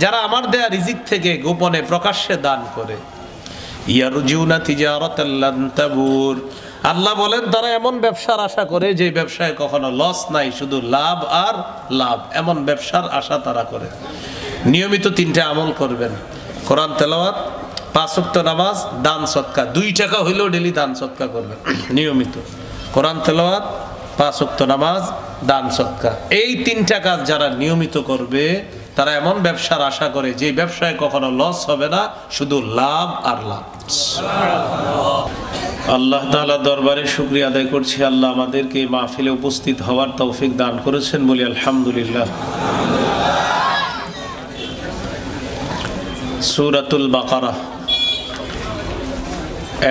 যারা আমার দেয়া রিজিক থেকে গোপনে প্রকাশ্যে দান করে। ইয়ারজুনা তিজারাতাল লান তাবুর, আল্লাহ বলেন তারা এমন ব্যবসার আশা করে যে ব্যবসায় কখনো লস নাই, শুধু লাভ আর লাভ, এমন ব্যবসার আশা তারা করে। নিয়মিত 3টা আমল করবেন, কোরআন তেলাওয়াত, 5 ওয়াক্ত নামাজ, দান সদকা। 2 টাকা হইলেও ডেলি দান সদকা করবেন নিয়মিত। কোরআন তেলাওয়াত, 5 ওয়াক্ত নামাজ, দান সদকা, এই 3টা কাজ যারা নিয়মিত করবে তারা এমন ব্যবসার আশা করে যে ব্যবসায় কখনো লস হবে না, শুধু লাভ আর লাভ। আল্লাহ তাআলা দরবারে শুকরিয়া আদায় করছি, আল্লাহ আমাদেরকে মাহফিলে উপস্থিত হওয়ার তৌফিক দান করেছেন, বলি আলহামদুলিল্লাহ। সূরাতুল বাকারা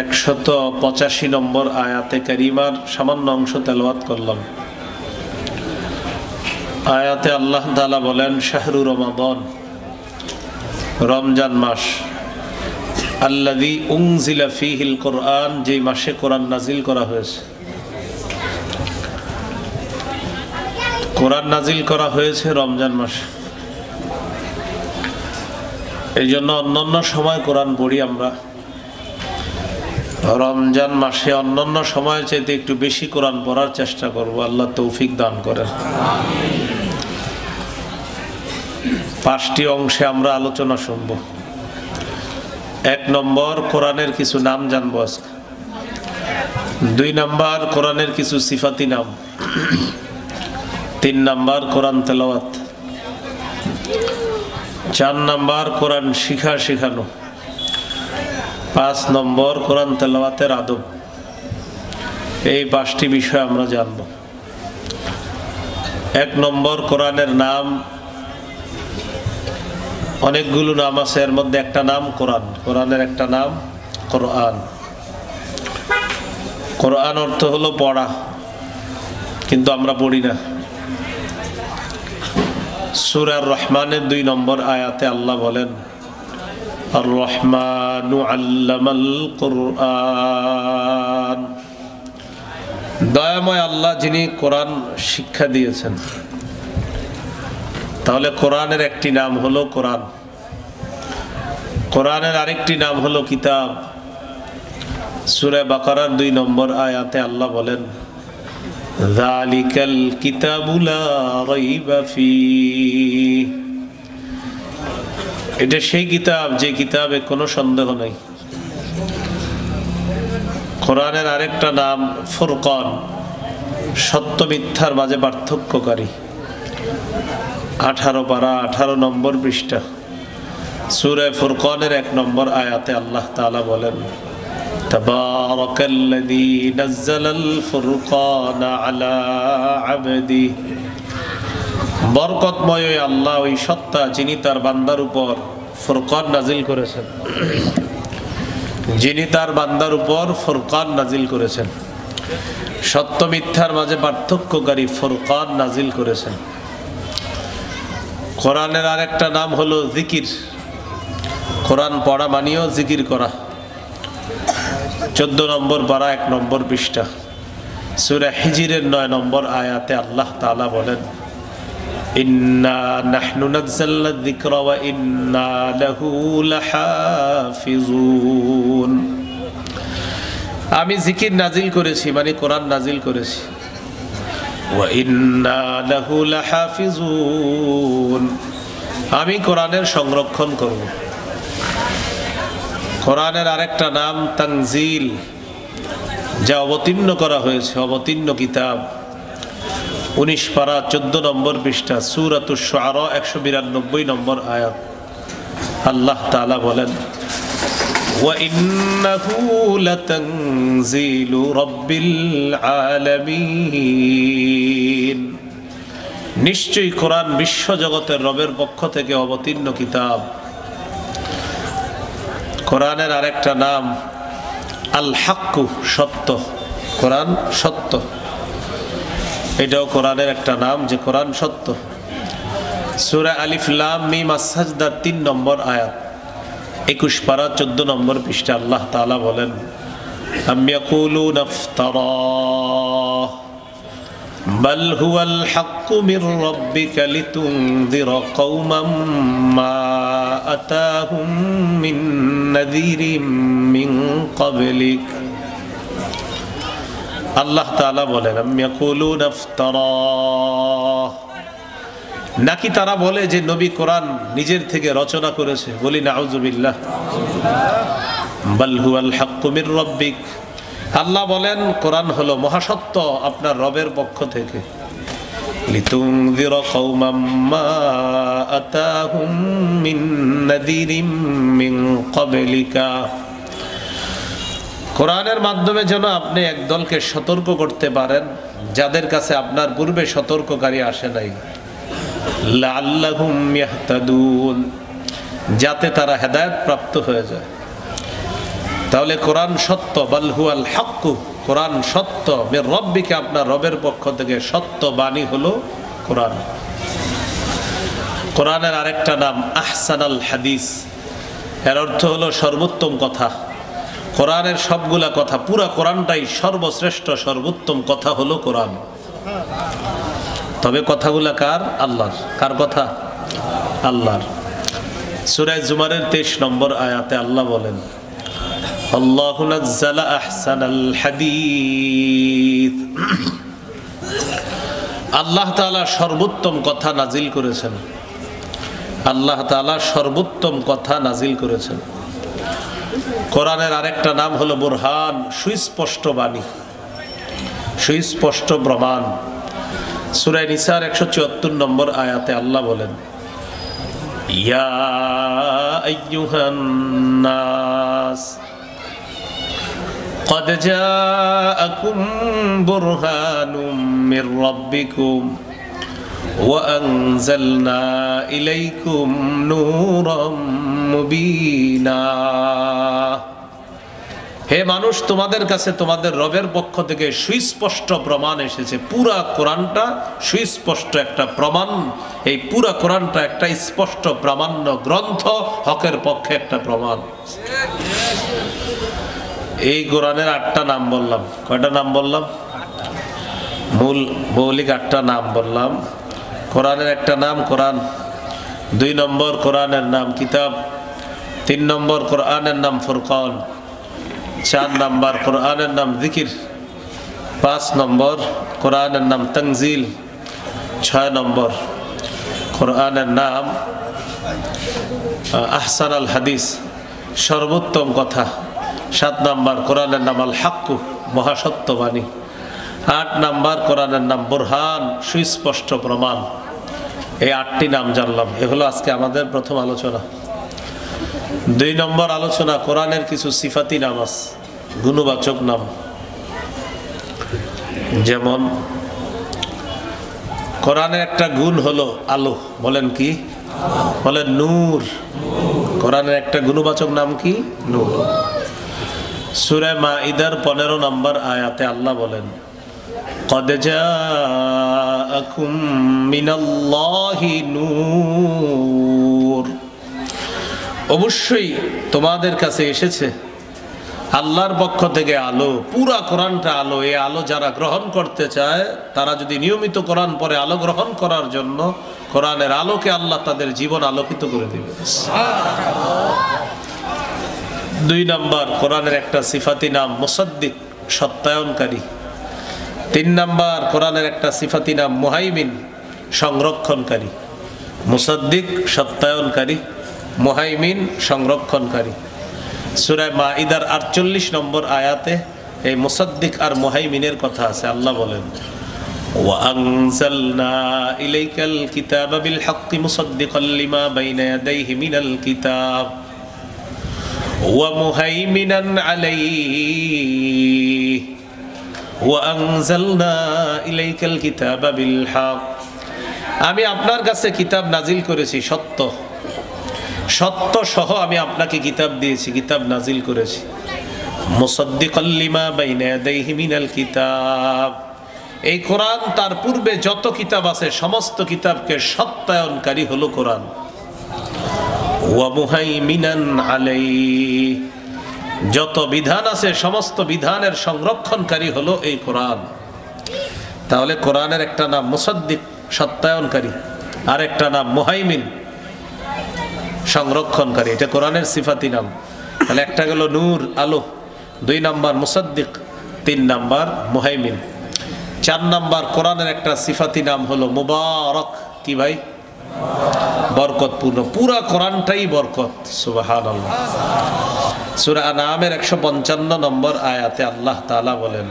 185 নম্বর আয়াতে কারিমার সামান্য অংশ তেলাওয়াত করলাম। আয়াতে আল্লাহ তাআলা বলেন, শাহরু রমাদান, রমজান মাস, আল্লাযী উনজিলা ফীহিল কুরআন, যে মাসে কোরআন নাজিল করা হয়েছে। কোরআন নাজিল করা হয়েছে রমজান মাসে, এই জন্য অন্যান্য সময় কোরআন পড়ি আমরা। রমজান মাসে অন্যান্য সময়ের চাইতে একটু বেশি কোরআন পড়ার চেষ্টা করব, আল্লাহ তৌফিক দান করেন। 5টি অংশে আমরা আলোচনা শুনব। 1 নম্বর, কোরআনের কিছু নাম জানবো আজকে। 2 নম্বর, কোরআনের কিছু সিফাতি নাম। 3 নম্বর, কোরআন তেলাওয়াত। 4 নম্বর, কোরআন শিখানো। 5 নম্বর, কোরআন তেলাওয়াতের আদব। এই 5টি বিষয় আমরা জানব। 1 নম্বর, কোরআনের নাম। অনেকগুলো নাম আছে, এর মধ্যে একটা নাম কোরআন। কোরআনের একটা নাম কোরআন। কোরআন অর্থ হলো পড়া, কিন্তু আমরা পড়ি না। সূরা রহমানের 2 নম্বর আয়াতে আল্লাহ বলেন, আর রহমানু আল্লামাল কুরআন, দয়াময় আল্লাহ যিনি কোরআন শিক্ষা দিয়েছেন। তাহলে কোরআনের একটি নাম হলো কোরআন। কোরআনের আরেকটি নাম হলো কিতাব। সূরা বাকারার 2 নম্বর আয়াতে আল্লাহ বলেন, যালিকাল কিতাবু লা রাইবা ফীহ, এটা সেই কিতাব যে কিতাবে কোনো সন্দেহ নাই। কোরআনের আরেকটা নাম ফুরকান, সত্য মিথ্যার মাঝে পার্থক্যকারী। 18 পারা 18 নম্বর পৃষ্ঠা, সূরা ফুরকানের 1 নম্বর আয়াতে আল্লাহ তাআলা বলেন, তাবারাকাল্লাযী নাযালাল ফুরকানা আলা আবদি, বরকতময় আল্লাহ ওই সত্তা যিনি তার বান্দার উপর ফুরকান নাজিল করেছেন, যিনি তার বান্দার উপর ফুরকান নাজিল করেছেন, সত্য মিথ্যার মাঝে পার্থক্যকারী ফুরকান নাজিল করেছেন। কোরআনের আরেকটা নাম হলো জিকির। কোরআন পড়া মানেও জিকির করা। 14 নম্বর পারা 1 নম্বর পৃষ্ঠা, সূরা হিজরের 9 নম্বর আয়াতে আল্লাহ তাআলা বলেন, ইন্না নাহনু নাযালনা যিকরা ওয়া ইন্না লাহু লাহাফিজুন, আমি জিকির নাজিল করেছি, মানে কোরআন নাজিল করেছি। ওয়া ইন্না লাহু লাহাফিজুন, আমি কোরআনের সংরক্ষণ করব। কোরআনের আরেকটা নাম তানজিল, যা অবতীর্ণ করা হয়েছে, অবতীর্ণ কিতাব। 19 পারা 14 নম্বর পৃষ্ঠা, সূরাতুশ শুআরা 192 নম্বর আয়াত আল্লাহ তাআলা বলেন, ওয়া ইন্নাহু লাতানজিলু রাব্বিল আলামিন, নিশ্চয়ই কোরআন বিশ্ব জগতের রবের পক্ষ থেকে অবতীর্ণ কিতাব। কোরআনের আরেকটা নাম আল হাক্কু, সত্য। কোরআন সত্য, এটাও কোরআনের একটা নাম যে কোরআন সত্য। সূরা আলিফ লাম মিম আস-সাজদা 3 নম্বর আয়াত, 21 পারা 14 নম্বর পৃষ্ঠা আল্লাহ তাআলা বলেন, আম ইয়াকুলুনা ইফতারা বাল হুয়াল হাক্কু মির রাব্বিকা লিতুনযিরা কওমান মা আতাহুম মিন নাযীরিম মিন ক্বাবলিক। আল্লাহ তাআলা বলেন, আম ইয়াকুলুনা ইফতারা, নাকি তারা বলে যে নবী কোরআন নিজের থেকে রচনা করেছে? বলি নাউযুবিল্লাহ। বাল হুয়াল হাক্কু মির রাব্বিক, আল্লাহ বলেন কোরআন হলো মহাসত্য আপনার রবের পক্ষ থেকে। লিতুনযিরা কওমান মা আতাহুম মিন নাযীরিম মিন ক্বাবলিকা, কোরআনের মাধ্যমে যেন আপনি একদলকে সতর্ক করতে পারেন যাদের কাছে আপনার পূর্বে সতর্ককারী আসে নাই। লাআল্লাহুম ইয়াহতাদুন, যাতে তারা হেদায়েত প্রাপ্ত হয়ে যায়। তাহলে কোরআন সত্য, বাল হুয়াল হাক্কু, কোরআন সত্য, মির রাব্বিকা, আপনার রবের পক্ষ থেকে সত্য বাণী হলো কোরআন। কোরআনের আরেকটা নাম আহসানাল হাদিস, এর অর্থ হলো সর্বোত্তম কথা। কোরআনের সবগুলা কথা, পুরা কোরআনটাই সর্বশ্রেষ্ঠ সর্বোত্তম কথা হলো কোরআন। তবে কথাগুলা কার? আল্লাহর। কার কথা? আল্লাহর। সূরা জুমারের 23 নম্বর আয়াতে আল্লাহ বলেন, আল্লাহু নাজ্জালা আহসানাল হাদিস, আল্লাহ তাআলা সর্বোত্তম কথা নাজিল করেছেন। আল্লাহ তাআলা সর্বোত্তম কথা নাজিল করেছেন। কোরআনের আরেকটা নাম হলো বুরহান, সুস্পষ্ট বাণী, সুস্পষ্ট প্রমাণ। সূরা নিসার 174 নম্বর আয়াতে আল্লাহ বলেন, ইয়া আইয়ুহান নাস قد جاءكم برهان من ربكم وأنزلنا إليكم نورا مبينا। হে মানুষ, তোমাদের কাছে তোমাদের রবের পক্ষ থেকে সুস্পষ্ট প্রমাণ এসেছে। পুরা কোরআনটা সুস্পষ্ট একটা প্রমাণ। এই পুরা কোরআনটা একটা স্পষ্ট প্রামাণ্য গ্রন্থ, হকের পক্ষে একটা প্রমাণ। এই কোরআনের 8টা নাম বললাম। কয়টা নাম বললাম? মৌলিক 8টা নাম বললাম। কোরআনের একটা নাম কোরআন, 2 নম্বর কোরআনের নাম কিতাব, 3 নম্বর কোরআনের নাম ফুরকান, 4 নম্বর কোরআনের নাম জিকির, 5 নম্বর কোরআনের নাম তানজিল, 6 নম্বর কোরআনের নাম আহসানাল হাদিস, সর্বোত্তম কথা, 7 নম্বর কোরআনের নাম আল হাক্কু, মহাসত্যবাণী, 8 নম্বর কোরআনের নাম বুরহান, সুস্পষ্ট প্রমাণ। এই 8টি নাম জানলাম। এ হলো আজকে আমাদের প্রথম আলোচনা। 2 নম্বর আলোচনা, কোরআনের কিছু সিফাতি নাম আছে, গুণবাচক নাম। যেমন কোরআনের একটা গুণ হলো আলো। বলেন কি? বলেন নূর। কোরআনের একটা গুণবাচক নাম কি? নূর। সূরা মাইদার 15 নম্বর আয়াতে আল্লাহ বলেন, قد جاءكم من الله নূর, অবশ্যই তোমাদের কাছে এসেছে আল্লাহর পক্ষ থেকে আলো। পুরা কোরআনটা আলো। এই আলো যারা গ্রহণ করতে চায়, তারা যদি নিয়মিত কোরআন পড়ে আলো গ্রহণ করার জন্য, কোরআনের আলোকে আল্লাহ তাদের জীবন আলোকিত করে দিবে। 2 নম্বর কোরআনের একটা সিফাতি নাম মুসাদ্দিক, সত্যায়নকারী। 3 নম্বর কোরআনের একটা সিফাতি নাম মুহাইমিন, সংরক্ষণকারী। মুসাদ্দিক, সত্যায়নকারী, মুহাইমিন, সংরক্ষণকারী। সূরা মাইদার 48 নম্বর আয়াতে এই মুসাদ্দিক আর মুহাইমিনের কথা আছে। আল্লাহ বলেন, ওয়া আনজালনা ইলাইকাল কিতাবা বিল হাক্কি মুসাদ্দিকাল লিমা বাইনা ইয়াদাইহি মিনাল কিতাব ওয়া মুহাইমিনান আলাইহি ওয়া আনজালনা ইলাইকাল কিতাবা বিল হক, আমি আপনার কাছে কিতাব নাজিল করেছি সত্য, সত্য সহ আমি আপনাকে কিতাব দিয়েছি, কিতাব নাজিল করেছি। মুসাদ্দিকাল লিমা বাইনা ইয়াদাইহি মিনাল কিতাব, এই কোরআন তার পূর্বে যত কিতাব আছে সমস্ত কিতাবকে সত্যায়নকারী হলো কোরআন। ওয়া মুহাইমিনান আলাইহি, যত বিধান আছে সমস্ত বিধানের সংরক্ষণকারী হলো এই কোরআন। তাহলে কোরআনের একটা নাম মুসাদ্দিক, সত্যায়নকারী, আর একটা নাম মুহাইমিন, সংরক্ষণকারী, এটা কোরআনের সিফাতি নাম। তাহলে একটা গেল নূর, আলো, 2 number Musaddiq, 3 number Muhaimin. 4 number কোরআনের একটা সিফাতি নাম হলো মুবারক। কি ভাই? বরকতপূর্ণ। পুরা কোরআনটাই বরকত। সুবহানাল্লাহ। সূরা আনআমের 155 নম্বর আয়াতে আল্লাহ তাআলা বলেন,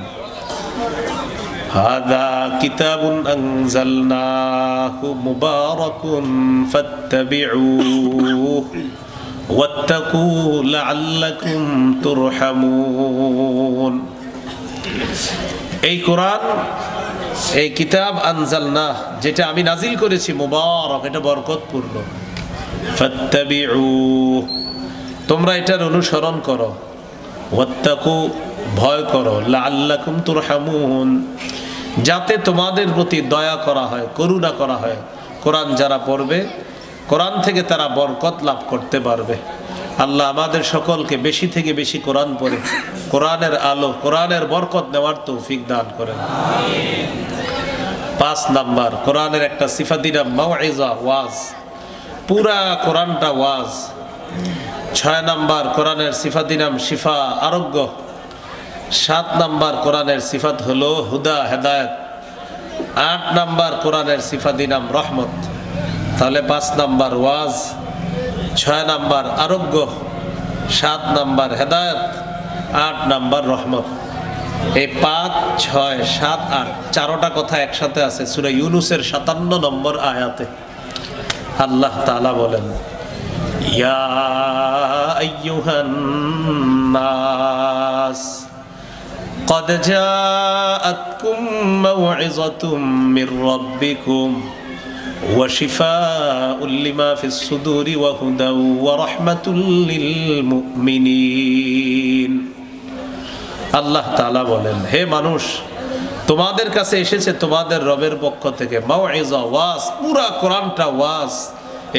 হাযা কিতাবুন আনজালনাহু মুবারাকুন ফাত্তাবিউহু ওয়াত্তাকু লাআল্লাকুম তুরহামুন। এই কোরআন, এই কিতাব আনজালনাহ, যেটা আমি নাজিল করেছি, মুবারক, এটা বরকতপূর্ণ। ফাত্তাবিউহু, তোমরা এটার অনুসরণ করো। ওয়াত্তাকু, ভয় করো। লাআল্লাকুম তুরহামুন, যাতে তোমাদের প্রতি দয়া করা হয়, করুণা করা হয়। কোরআন যারা পড়বে, কোরআন থেকে তারা বরকত লাভ করতে পারবে। আল্লাহ আমাদের সকলকে বেশি থেকে বেশি কোরআন পড়ে কোরআনের আলো, কোরআনের বরকত নেওয়ার তৌফিক দান করেন। 5 নাম্বার কোরআনের একটা সিফাতি নাম মাউইজা, ওয়াজ। পুরা কোরআনটা ওয়াজ। 6 নাম্বার কোরআনের সিফাতি নাম শিফা, আরোগ্য। 7 নাম্বার কোরআনের সিফাত হলো হুদা, হেদায়েত। 8 নাম্বার কোরআনের সিফাতি নাম রহমত। তাহলে 5 নাম্বার ওয়াজ, 6 নাম্বার আরোগ্য, 7 নাম্বার হেদায়েত, 8 নাম্বার রহমত। এই 5, 6, 7, 8 চারোটা কথা একসাথে আছে সূরা ইউনূসের 57 নম্বর আয়াতে। আল্লাহ তাআলা বলেন, ইয়া আইয়ুহান নাস قد جاءتكم موعظة من ربكم وشفاء لما في الصدور وهدى ورحمة للمؤمنين। আল্লাহ তাআলা বলেন, হে মানুষ, তোমাদের কাছে এসেছে তোমাদের রবের পক্ষ থেকে মাউইজা, ওয়াজ। পুরা কোরআনটা ওয়াজ।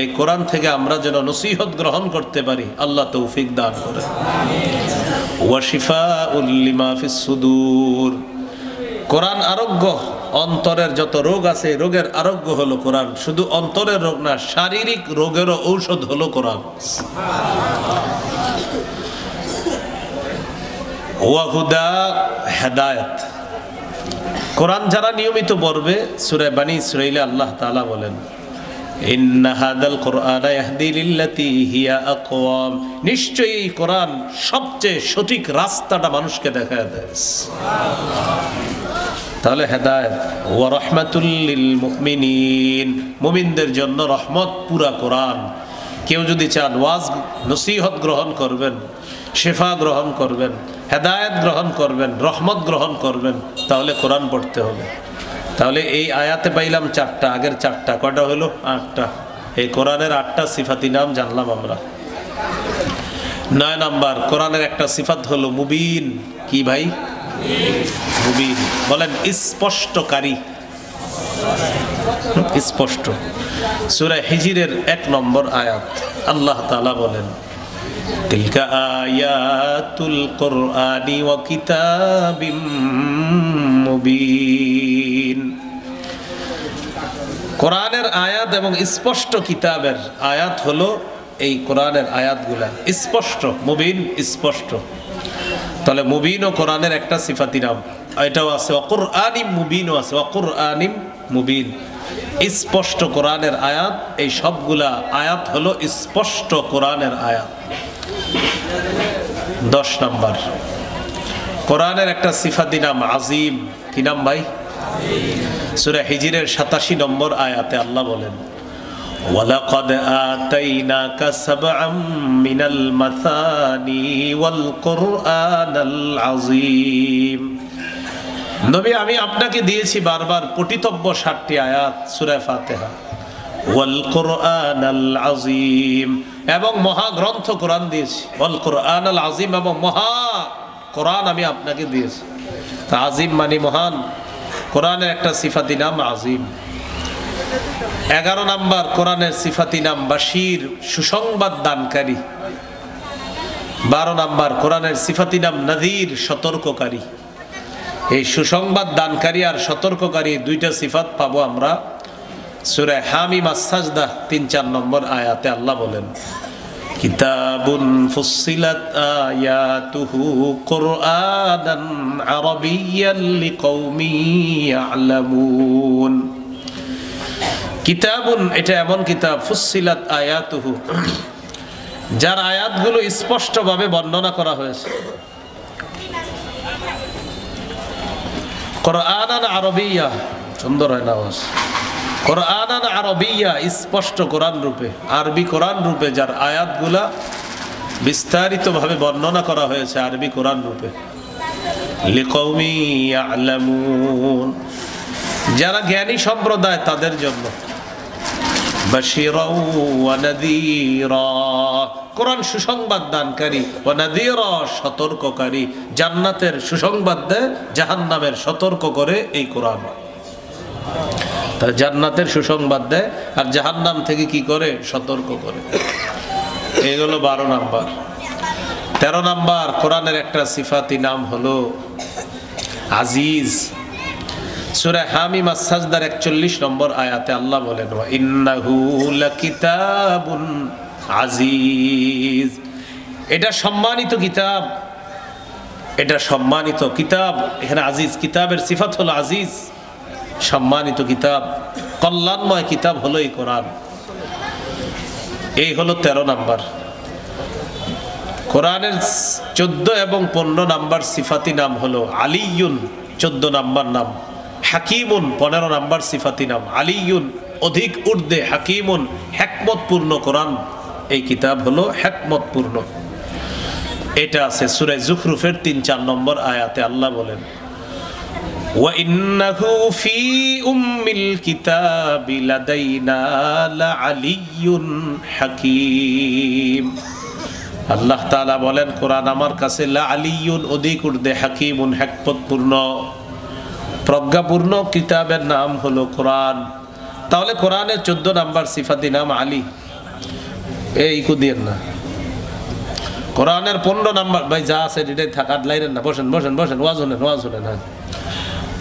এই কোরআন থেকে আমরা যেন নসিহত গ্রহণ করতে পারি, আল্লাহ তৌফিক দান করেন। ওয়া শিফাউল লিমা ফিস সুদূর, কোরআন আরোগ্য। অন্তরের যত রোগ আছে, রোগের আরোগ্য হলো কোরআন। শুধু অন্তরের রোগ না, শারীরিক রোগেরও ঔষধ হলো কোরআন। ওয়া হুদা, হেদায়েত। কোরআন যারা নিয়মিত পড়বে, সূরা বানী ইসরাঈলে আল্লাহ তাআলা বলেন, ইন্না হাদাল কুরআনা ইয়াহদি লিল্লাতী হিয়া আকওয়াম, নিশ্চয়ই এই কোরআন সবচেয়ে সঠিক রাস্তাটা মানুষকে দেখায় দেয়। তাহলে হেদায়েত। ওয়া রাহমাতুল লিল মুমিনিন, মুমিনদের জন্য রহমত পুরা কোরআন। কেউ যদি চান ওয়াজ নসিহত গ্রহণ করবেন, শিফা গ্রহণ করবেন, হেদায়েত গ্রহণ করবেন, রহমত গ্রহণ করবেন, তাহলে কোরআন পড়তে হবে। তাহলে এই আয়াতে পাইলাম 4টা, আগের 4টা কয়টা হলো? 8টা। এই কোরআনের 8টা সিফাতি নাম জানলাম আমরা। 9 নাম্বার কোরআনের একটা সিফাত হলো মুবিন। কি ভাই? মুবিন। বলেন স্পষ্টকারী, স্পষ্ট। সূরা হিজরের 1 নম্বর আয়াত আল্লাহ তাআলা বলেন, তিলকা আয়াতুল কুরআনি ওয়া কিতাবিম মুবিন। কোরআনের আয়াত এবং স্পষ্ট কিতাবের আয়াত হলো এই কোরআনের আয়াতগুলা স্পষ্ট, মুবিন, স্পষ্ট। তাহলে মুবিন ও কোরআনের একটা সিফাতি নাম, এটাও আছে। ওয়া কুরআনিম মুবিনও আছে। ওয়া কুরআনিম মুবিন, স্পষ্ট কোরআনের আয়াত। এই সবগুলা আয়াত হলো স্পষ্ট কোরআনের আয়াত। 10 নাম্বার কোরআনের একটা সিফাতি নাম আজিম। কি নাম ভাই? সূরা হিজরের 87 নম্বর আয়াতে আল্লাহ বলেন, ওয়ালাকাদ আতাইনাকা সাবআম মিনাল মাসানি ওয়াল কুরআনাল আযীম। নবী, আমি আপনাকে দিয়েছি বারবার পঠিতব্য 7টি আয়াত সূরা ফাতিহা। ওয়াল কুরআনাল আযীম, এবং মহাগ্রন্থ কোরআন দিয়েছি। ওয়াল কুরআনাল আযীম, এবং মহা কোরআন আমি আপনাকে দিয়েছি। তা আযীম মানে মহান। কোরআনের একটা সিফাতি নাম আযীম। 11 নাম্বার কোরআনের সিফাতি নাম বাশির, সুসংবাদ দানকারী। 12 নাম্বার কোরআনের সিফাতি নাম নাযীর, সতর্ককারী। এই সুসংবাদ দানকারী আর সতর্ককারী 2টা সিফাত পাবো আমরা সূরা হামিম আস-সাজদা 3-4 নম্বর আয়াতে। আল্লাহ বলেন, কিতাবুন ফুসসিলাত আয়াতুহু কুরআনান আরাবিয়্যান লিকাওমিন ইয়ালামুন। কিতাবুন, এটা এমন কিতাব, ফুসসিলাত আয়াতুহু, যার আয়াতগুলো স্পষ্টভাবে বর্ণনা করা হয়েছে। কুরআনান আরাবিয়্যা, সুন্দর হয় না আওয়াজ? কুরআনান আরাবিয়্যা, স্পষ্ট কোরআন রূপে, আরবি কোরআন রূপে, যার আয়াতগুলা বিস্তারিতভাবে বর্ণনা করা হয়েছে আরবি কোরআন রূপে। লিকাওমিন ইয়ালামুন, যারা জ্ঞানী সম্প্রদায় তাদের জন্য। বাশীরাও ওয়া নাযীরা, কোরআন সুসংবাদ দানকারী, ওয়া নাযীরা, সতর্ককারী। জান্নাতের সুসংবাদ দেয়, জাহান্নামের সতর্ক করে এই কোরআন। তাহলে জান্নাতের সুসংবাদ দেয় আর জাহান্নাম থেকে কি করে? সতর্ক করে। এগুলো 12 নাম্বার। 13 নাম্বার, কোরআনের একটা সিফাতি নাম হলো আজিজ। সূরা হামিম আস-সাজদার 41 নম্বর আয়াতে আল্লাহ বলেন, ওয়া ইন্নাহু লাকিতাবুন আজিজ, এটা সম্মানিত কিতাব, এটা সম্মানিত কিতাব। এখানে আজিজ, কিতাবের সিফাত হলো আজিজ, সম্মানিত কিতাব, কল্যাণময় কিতাব হলো এই কোরআন। এই হলো 13 নাম্বার। কোরআনের 14 এবং 15 নাম্বার সিফাতি নাম হলো আলিয়ুন, 14 নাম্বার নাম। হাকিমুন, 15 নাম্বার সিফাতি নাম। আলিয়ুন, অধিক ঊর্ধ্বে। হাকিমুন, হিকমতপূর্ণ কোরআন। এই কিতাব হলো হিকমতপূর্ণ। এটা আছে সূরা যুখরুফের 3-4 নম্বর আয়াতে আল্লাহ বলেন, ওয়া ইন্নাহু ফি উম্মিল কিতাবি লাদাইনা লাআলিয়্যুন হাকীম। আল্লাহ তাআলা বলেন, কোরআন আমার কাছে লাআলিয়্যুন, অধিক ঊর্ধ্বে, হাকীমুন, হিকমতপূর্ণ, প্রজ্ঞাপূর্ণ কিতাবের নাম হলো কোরআন। তাহলে কোরআনের 14 নাম্বার সিফাতি নাম আলী। এই কুদিয়েন না। কোরআনের 15 নাম্বার, ভাই যা আছে এটাই থাক, আর লাইনেন না, বসেন বসেন বসেন, ওয়াজ শুনেন। হ্যাঁ,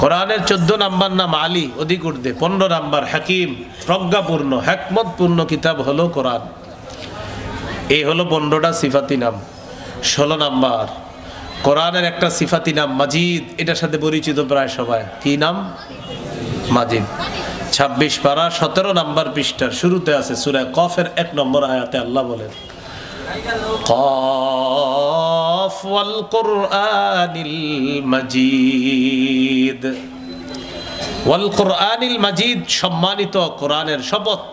কোরআনের 14 নাম্বার নাম আলী, অধিক ঊর্ধ্বে। 15 নাম্বার হাকিম, প্রজ্ঞাপূর্ণ, হিকমতপূর্ণ কিতাব হলো কোরআন। এই হলো 15টা সিফাতি নাম। 16 নাম্বার, কোরআনের একটা সিফাতি নাম মাজিদ। এটার সাথে পরিচিত প্রায় সবাই। কি নাম? মাজিদ। 26 পারা 17 নাম্বার পৃষ্ঠার শুরুতে আছে সূরা কফের 1 নম্বর আয়াতে আল্লাহ বলেন, কফ ওয়াল কুরআনিল মাজিদ। ওয়াল কুরআনিল মাজিদ, সম্মানিত কোরআনের শপথ।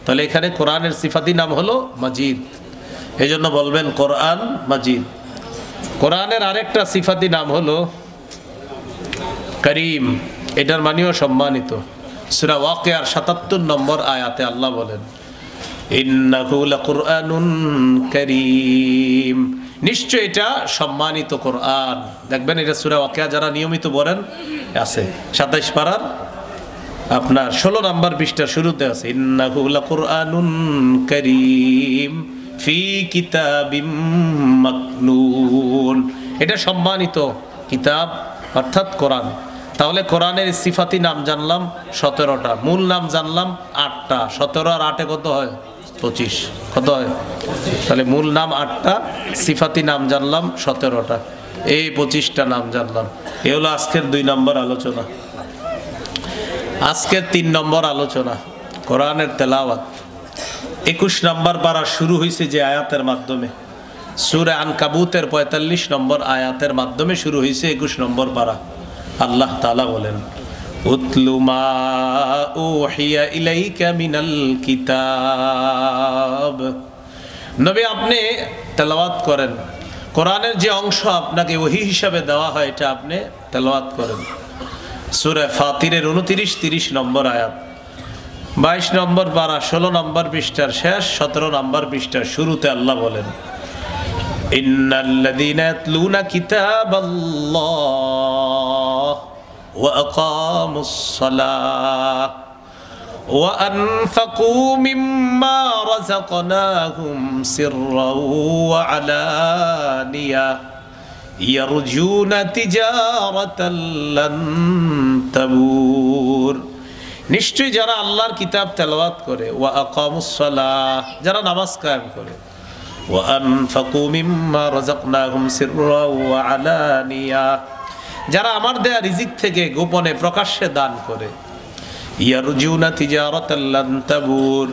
তাহলে এখানে কোরআনের সিফাতি নাম হলো মাজিদ, এজন্য বলবেন কোরআন মাজিদ। কোরআনের আরেকটা সিফাতি নাম হলো করিম, এটার মানেও সম্মানিত। সূরা ওয়াকিয়ার 77 নম্বর আয়াতে আল্লাহ বলেন, ইন্নাহু লাকুরআনুন কারীম, নিশ্চয় এটা সম্মানিত কোরআন। দেখবেন এটা সূরা ওয়াকিয়া যারা নিয়মিত পড়েন আছে 27 পারার আপনার 16 নাম্বার পৃষ্ঠার শুরুতে আছে, ইন্নাহু লাকুরআনুন কারীম ফি কিতাবিম মাকনুন, এটা সম্মানিত কিতাব অর্থাৎ কোরআন। তাহলে কোরআনের সিফাতি নাম জানলাম 17টা, মূল নাম জানলাম 8টা। 17 আর 8 কত হয়? 25। কত হয়? তাহলে মূল নাম 8টা, সিফাতি নাম জানলাম 17টা, এই 25টা নাম জানলাম। এ হলো আজকের 2 নম্বর আলোচনা। আজকের 3 নম্বর আলোচনা কোরআনের তেলাওয়াত। 21 নম্বর পারা শুরু হয়েছে যে আয়াতের মাধ্যমে, সূরা আনকাবুতের 45 নম্বর আয়াতের মাধ্যমে শুরু হয়েছে 21 নম্বর পারা। আল্লাহ তাআলা বলেন, উতলু মা উহিয়া ইলাইকা মিনাল কিতাব, নবী আপনি তেলাওয়াত করেন, কোরআনের যে অংশ আপনাকে ওহী হিসাবে দেওয়া হয় এটা আপনি তেলাওয়াত করেন। সূরা ফাতিরের 29-30 নম্বর আয়াত, 22 নম্বর পারা 16 নম্বর পৃষ্ঠার শেষ 17 নম্বর পৃষ্ঠার শুরুতে আল্লাহ বলেন, ইন্নাল্লাযীনা ইয়াতলুনা কিতাবাল্লাহ ওয়া আকামুস সালাহ ওয়া আনফাকু মিম্মা রাযাকনাহুম সিররাও ওয়া আলানিয়া ইয়ারজুনা তিজারাতাল লান তাবুর, নিশ্চয়ই যারা আল্লাহর কিতাব তেলাওয়াত করে, ওয়া আকামুস সালাহ, যারা নামাজ কায়েম করে, ওয়া আনফাকু মিম্মা রাযাকনাহুম সিররা ওয়া আলানিয়া, যারা আমার দেয়া রিজিক থেকে গোপনে প্রকাশ্যে দান করে। ইয়ারজুনা তিজারাতাল লান তাবুর,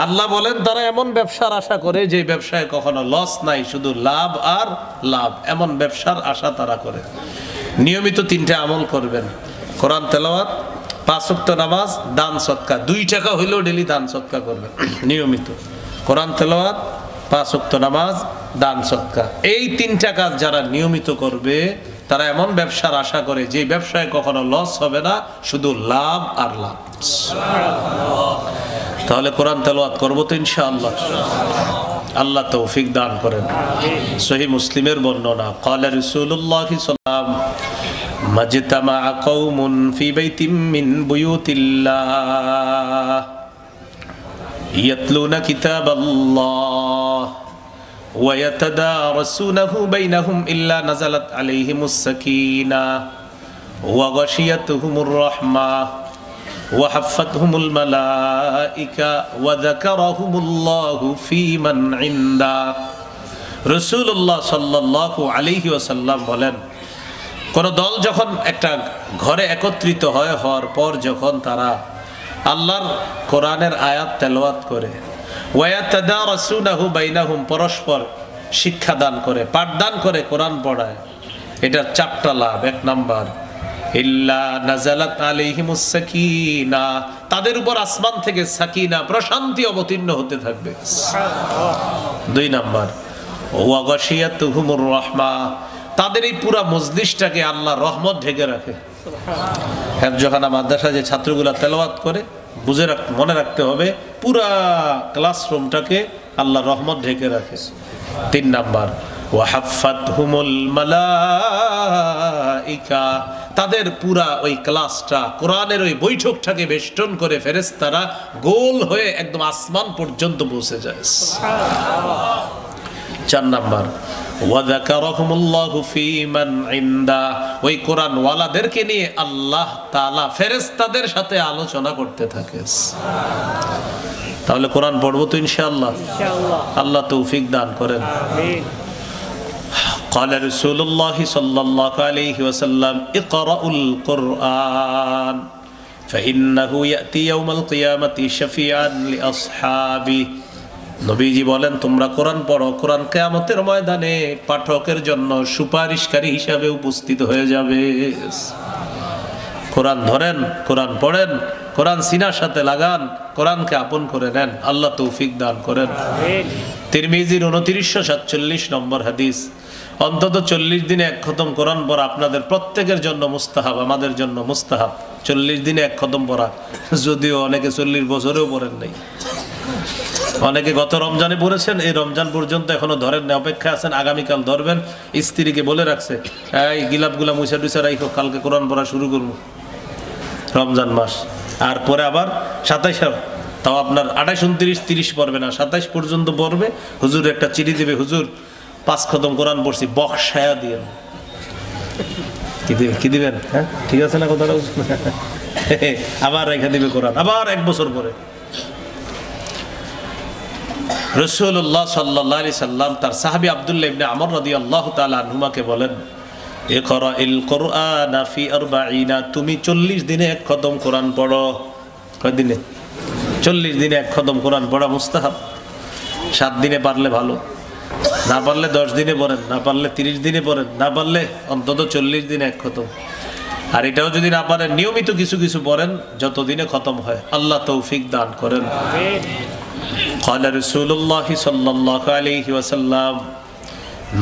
আল্লাহ বলেন তারা এমন ব্যবসার আশা করে যে ব্যবসায় কখনো লস নাই, শুধু লাভ আর লাভ, এমন ব্যবসার আশা তারা করে। নিয়মিত 3টা আমল করবেন, কোরআন তেলাওয়াত, 5 ওয়াক্ত নামাজ, দান সদকা। 2 টাকা হইলেও ডেলি দান সদকা করবেন নিয়মিত। কোরআন তেলাওয়াত, 5 ওয়াক্ত নামাজ, দান সদকা, এই 3টা কাজ যারা নিয়মিত করবে তারা এমন ব্যবসার আশা করে যে ব্যবসায় কখনো লস হবে না, শুধু লাভ আর লাভ। তাহলে কোরআন তেলাওয়াত করব তো ইনশাআল্লাহ। আল্লাহ তৌফিক দান করেন। সহিহ মুসলিমের বর্ণনা, ক্বালা রাসূলুল্লাহ সাল্লাল্লাহু আলাইহি ওয়াসাল্লাম মাজতামা কওমুন ফি বাইতিম মিন বুয়ুতিল্লাহ ইয়াতলুনা কিতাবাল্লাহ ওয়া ইয়াতাদারাসুনাহু বাইনাহুম ইল্লা নাযালাত আলাইহিমুস সাকিনাহ ওয়া গাশিয়াতুহুমুর রাহমাহ ওয়া হাফাতহুমুল মালাইকা ওয়া যাকারাহুমুল্লাহু ফী মান ইনদা। রাসূলুল্লাহ সাল্লাল্লাহু আলাইহি ওয়াসাল্লাম বলেন, কোন দল যখন একটা ঘরে একত্রিত হওয়ার পর যখন তারা আল্লাহর কোরআনের আয়াত তেলাওয়াত করে, ওয়া ইয়াতাদারাসুনাহু বাইনাহুম, পরস্পর শিক্ষাদান করে, পাঠদান করে, কোরআন পড়ায়, এটার 4টা লাভ। 1 নাম্বার, ইল্লা নাযালাত আলাইহিমুস সাকিনা, তাদের উপর আসমান থেকে সাকিনা, প্রশান্তি অবতীর্ণ হতে থাকবে। 2 নাম্বার, ওয়া গাশিয়াতুহুমুর রাহমাহ, তাদের এই পুরা মজলিসটাকে আল্লাহ রহমত ঢেকে রাখে। হেফজখানা মাদ্রাসা যে ছাত্রগুলা তেলাওয়াত করে, মনে রাখতে হবে পুরা ক্লাসরুমটাকে আল্লাহ রহমত ঢেকে রাখে। 3 নাম্বার, ওয়া হাফাতহুমুল মালাইকা, তাদের পুরা ওই ক্লাসটা, কোরআনের ওই বৈঠকটাকে বেষ্টন করে ফেরেশতারা গোল হয়ে একদম আসমান পর্যন্ত পৌঁছে যায়। 4 নাম্বার, ওয়া যাকারাহুমুল্লাহু ফী মান ইনদা, ওই কোরআন ওয়ালাদেরকে নিয়ে আল্লাহ তাআলা ফেরেশতাদের সাথে আলোচনা করতে থাকে। তাহলে কোরআন পড়বো তো ইনশাআল্লাহ। আল্লাহ তৌফিক দান করেন। আমিন। قال رسول الله صلى الله عليه وسلم اقرأوا القرآن فإنه يأتي يوم القيامة شفيعا لأصحابه। নবীজি বলেন, তোমরা কোরআন পড়ো, কোরআন কিয়ামতের ময়দানে পাঠকের জন্য সুপারিশকারী হিসাবে উপস্থিত হয়ে যাবে। কোরআন ধরেন, কোরআন পড়েন, কোরআন সিনার সাথে লাগান, কোরআনকে আপন করে নেন। আল্লাহ তৌফিক দান করেন। তিরমিজির 2947 নম্বর হাদিস, অন্তত 40 দিনে 1 খতম কোরআন পড়া আপনাদের প্রত্যেকের জন্য মুস্তাহাব, আমাদের জন্য মুস্তাহাব। 40 দিনে 1 খতম পড়া, যদিও অনেকে 40 বছরেও পড়েন নাই। অনেকে গত রমজানে পড়েছেন, এই রমজান পর্যন্ত এখনো ধরেন না, অপেক্ষা আছেন, আগামীকাল ধরবেন। স্ত্রীকে বলে রাখছে, এই গিলাপগুলা মুছা টুছা রাখো, কালকে কোরআন পড়া শুরু করবো রমজান মাস। আর পরে আবার 27, তাও আপনার 28, 29, 30 পড়বে না, 27 পর্যন্ত পড়বে। হুজুর একটা চিঠি দেবে, হুজুর 5 খতম কোরআন পড়ছি, বক্সায়া দিয়ে কি দিবেন? হ্যাঁ, ঠিক আছে না কথাটা? আবার রেখে দিবে কোরআন, আবার 1 বছর পরে। রাসূলুল্লাহ সাল্লাল্লাহু আলাইহি সাল্লাম তার সাহাবী আব্দুল্লাহ ইবনে আমর রাদিয়াল্লাহু তাআলা আনহুমাকে বলেন, ইকরাইল কুরআনা ফি 40, তুমি 40 দিনে 1 খতম কোরআন পড়ো। কয় দিনে? 40 দিনে 1 খতম কোরআন পড়া মুস্তাহাব। 7 দিনে পারলে ভালো, না পারলে 10 দিনে পড়েন, না পারলে 30 দিনে পড়েন, না পারলে অন্তত 40 দিনে 1 খতম। আর এটাও যদি না পারেন, নিয়মিত কিছু কিছু পড়েন, যত দিনে খতম হয়। আল্লাহ তৌফিক দান করেন। আমিন। ক্বালা রাসূলুল্লাহ সাল্লাল্লাহু আলাইহি ওয়াসাল্লাম,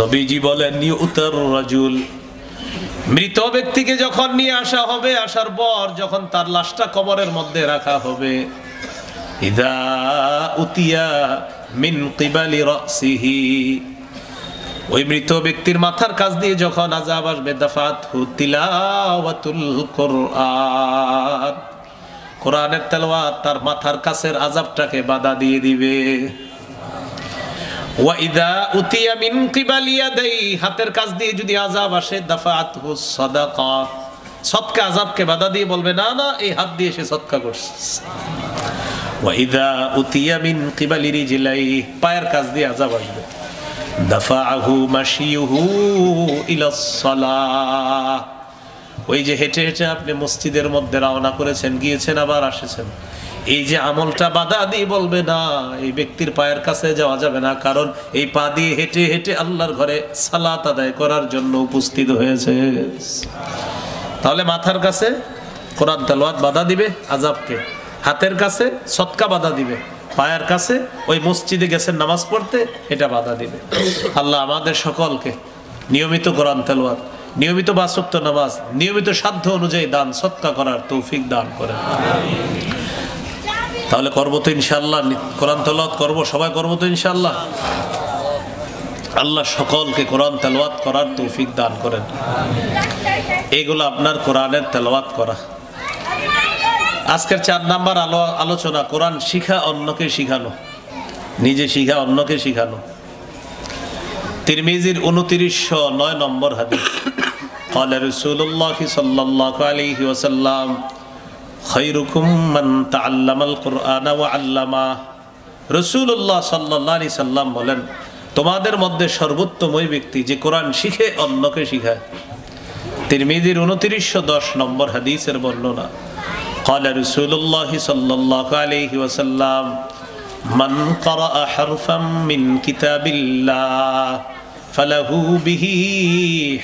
নবীজি বলেন, ইউতার রাজুল, মৃত ব্যক্তিকে যখন নিয়ে আসা হবে, আসার পর যখন তার লাশটা কবরের মধ্যে রাখা হবে, ইদা উতিয়া মিন কিবালি রাসিহি, ওই মৃত ব্যক্তির মাথার কাছ দিয়ে যখন আযাব আসবে, দাফাতহু তিলাওয়াতুল কুরআন, কোরআনের তেলাওয়াত তার মাথার কাছের আযাবটাকে বাধা দিয়ে দিবে। ওয়া ইদা উতিয়া মিন কিবালি ইয়াদাই, হাতের কাছ দিয়ে যদি আযাব আসে, দাফাতহু সাদাকা, সদকা আযাবকে বাধা দিয়ে বলবে, না না, এই হাত দিয়ে সে সদকা করছে। ওয়াইদা উতিয়া মিন কিবালি রিজলাইহি, পায়ের কাছ দিয়ে আযাব আসবে। দাফাআহু মাশিয়ুহু ইলাস সালাহ, ওই যে হেঁটে হেঁটে আপনি মসজিদের মধ্যে রওনা করেছেন, গিয়েছেন আবার আসেছেন, এই যে আমলটা বাধা দিয়ে বলবে না, এই ব্যক্তির পায়ের কাছে যাওয়া যাবে না, কারণ এই পা দিয়ে হেঁটে হেঁটে আল্লাহর ঘরে সালাত আদায় করার জন্য উপস্থিত হয়েছে। তাহলে মাথার কাছে কোরআন তেলাওয়াত বাধা দিবে আযাবকে, হাতের কাছে সদকা বাধা দিবে, পায়ের কাছে ওই মসজিদে গেছেন নামাজ পড়তে, এটা বাধা দিবে। আল্লাহ আমাদের সকলকে নিয়মিত কোরআন তেলাওয়াত, নিয়মিত ৫ ওয়াক্ত নামাজ, নিয়মিত সাধ্য অনুযায়ী দান সদকা করার তৌফিক দান করেন। তাহলে করবো তো ইনশাআল্লাহ, কোরআন তেলাওয়াত করবো, সবাই করবো তো ইনশাআল্লাহ। আল্লাহ সকলকে কোরআন তেলাওয়াত করার তৌফিক দান করেন। এইগুলো আপনার কোরআনের তেলাওয়াত করা। আজকের ৪ নাম্বার আলোচনা, কোরআন শিখা অন্যকে শিখানো, নিজে শিখা অন্যকে শিখানো। তিরমিজির ২৯০৯ নম্বর হাদিস, قال رسول الله صلى الله عليه وسلم خيركم من تعلم القرآن وعلمه। রাসূলুল্লাহ সাল্লাল্লাহু আলাইহি সাল্লাম বলেন, তোমাদের মধ্যে সর্বোত্তম ওই ব্যক্তি যে কোরআন শিখে অন্যকে শিখায়। তিরমিজির ২৯১০ নম্বর হাদিসের বর্ণনা, قال رسول الله صلى الله عليه وسلم من قرأ حرفا من كتاب الله فله به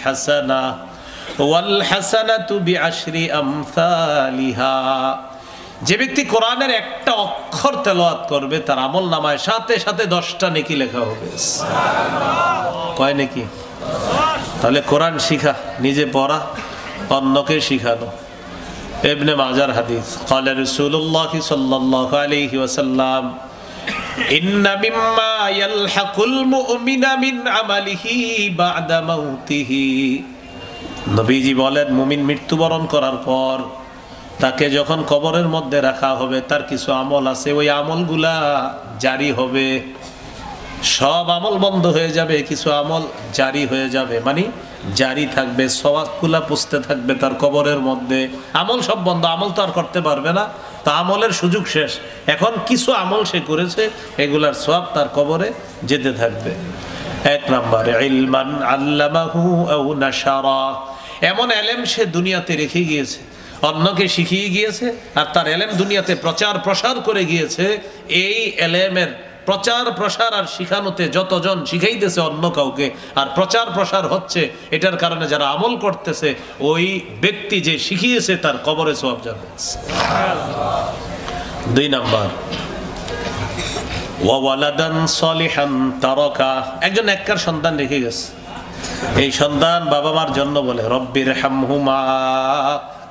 حسنة والحسنة بعشر أمثالها। যে ব্যক্তি কোরআনের একটা অক্ষর তেলাওয়াত করবে, তার আমল নামায় সাথে সাথে 10টা নেকি লেখা হবে। কয় নেকি? তাহলে কোরআন শিখা, নিজে পড়া, অন্যকে শিখানো। ইবনে মাজার হাদিস, قال رسول الله صلى الله عليه وسلم إن مما يلحق المؤمن من عمله بعد موته। নবীজি বলেন, মুমিন মৃত্যুবরণ করার পর তাকে যখন কবরের মধ্যে রাখা হবে, তার কিছু আমল আছে, ওই আমলগুলা জারি হবে। সব আমল বন্ধ হয়ে যাবে, কিছু আমল জারি হয়ে যাবে, মানে জারি থাকবে, সওয়াবগুলা পুষতে থাকবে তার কবরের মধ্যে। আমল সব বন্ধ, আমল তো আর করতে পারবে না, তো আমলের সুযোগ শেষ। এখন কিছু আমল সে করেছে, এগুলার সওয়াব তার কবরে যেতে থাকবে। ১ নম্বরে ইলমান আল্লামাহু আও নাশারা, এমন এলেম সে দুনিয়াতে রেখে গিয়েছে, অন্যকে শিখিয়ে গিয়েছে, আর তার এলেম দুনিয়াতে প্রচার প্রসার করে গিয়েছে। এই এলেমের প্রচার প্রসার আর শিখানোতে যতজন শিখাইতেছে অন্য কাউকে, আর প্রচার প্রসার হচ্ছে, এটার কারণে যারা আমল করতেছে, ওই ব্যক্তি যে শিখিয়েছে তার কবরে সওয়াব যাবে। ২ নাম্বার ওয়ালাদান সলিহান তারাকা, একজন নেককার সন্তান রেখে গেছে। এই সন্তান বাবা মার জন্য বলে, রব্বির হামহুমা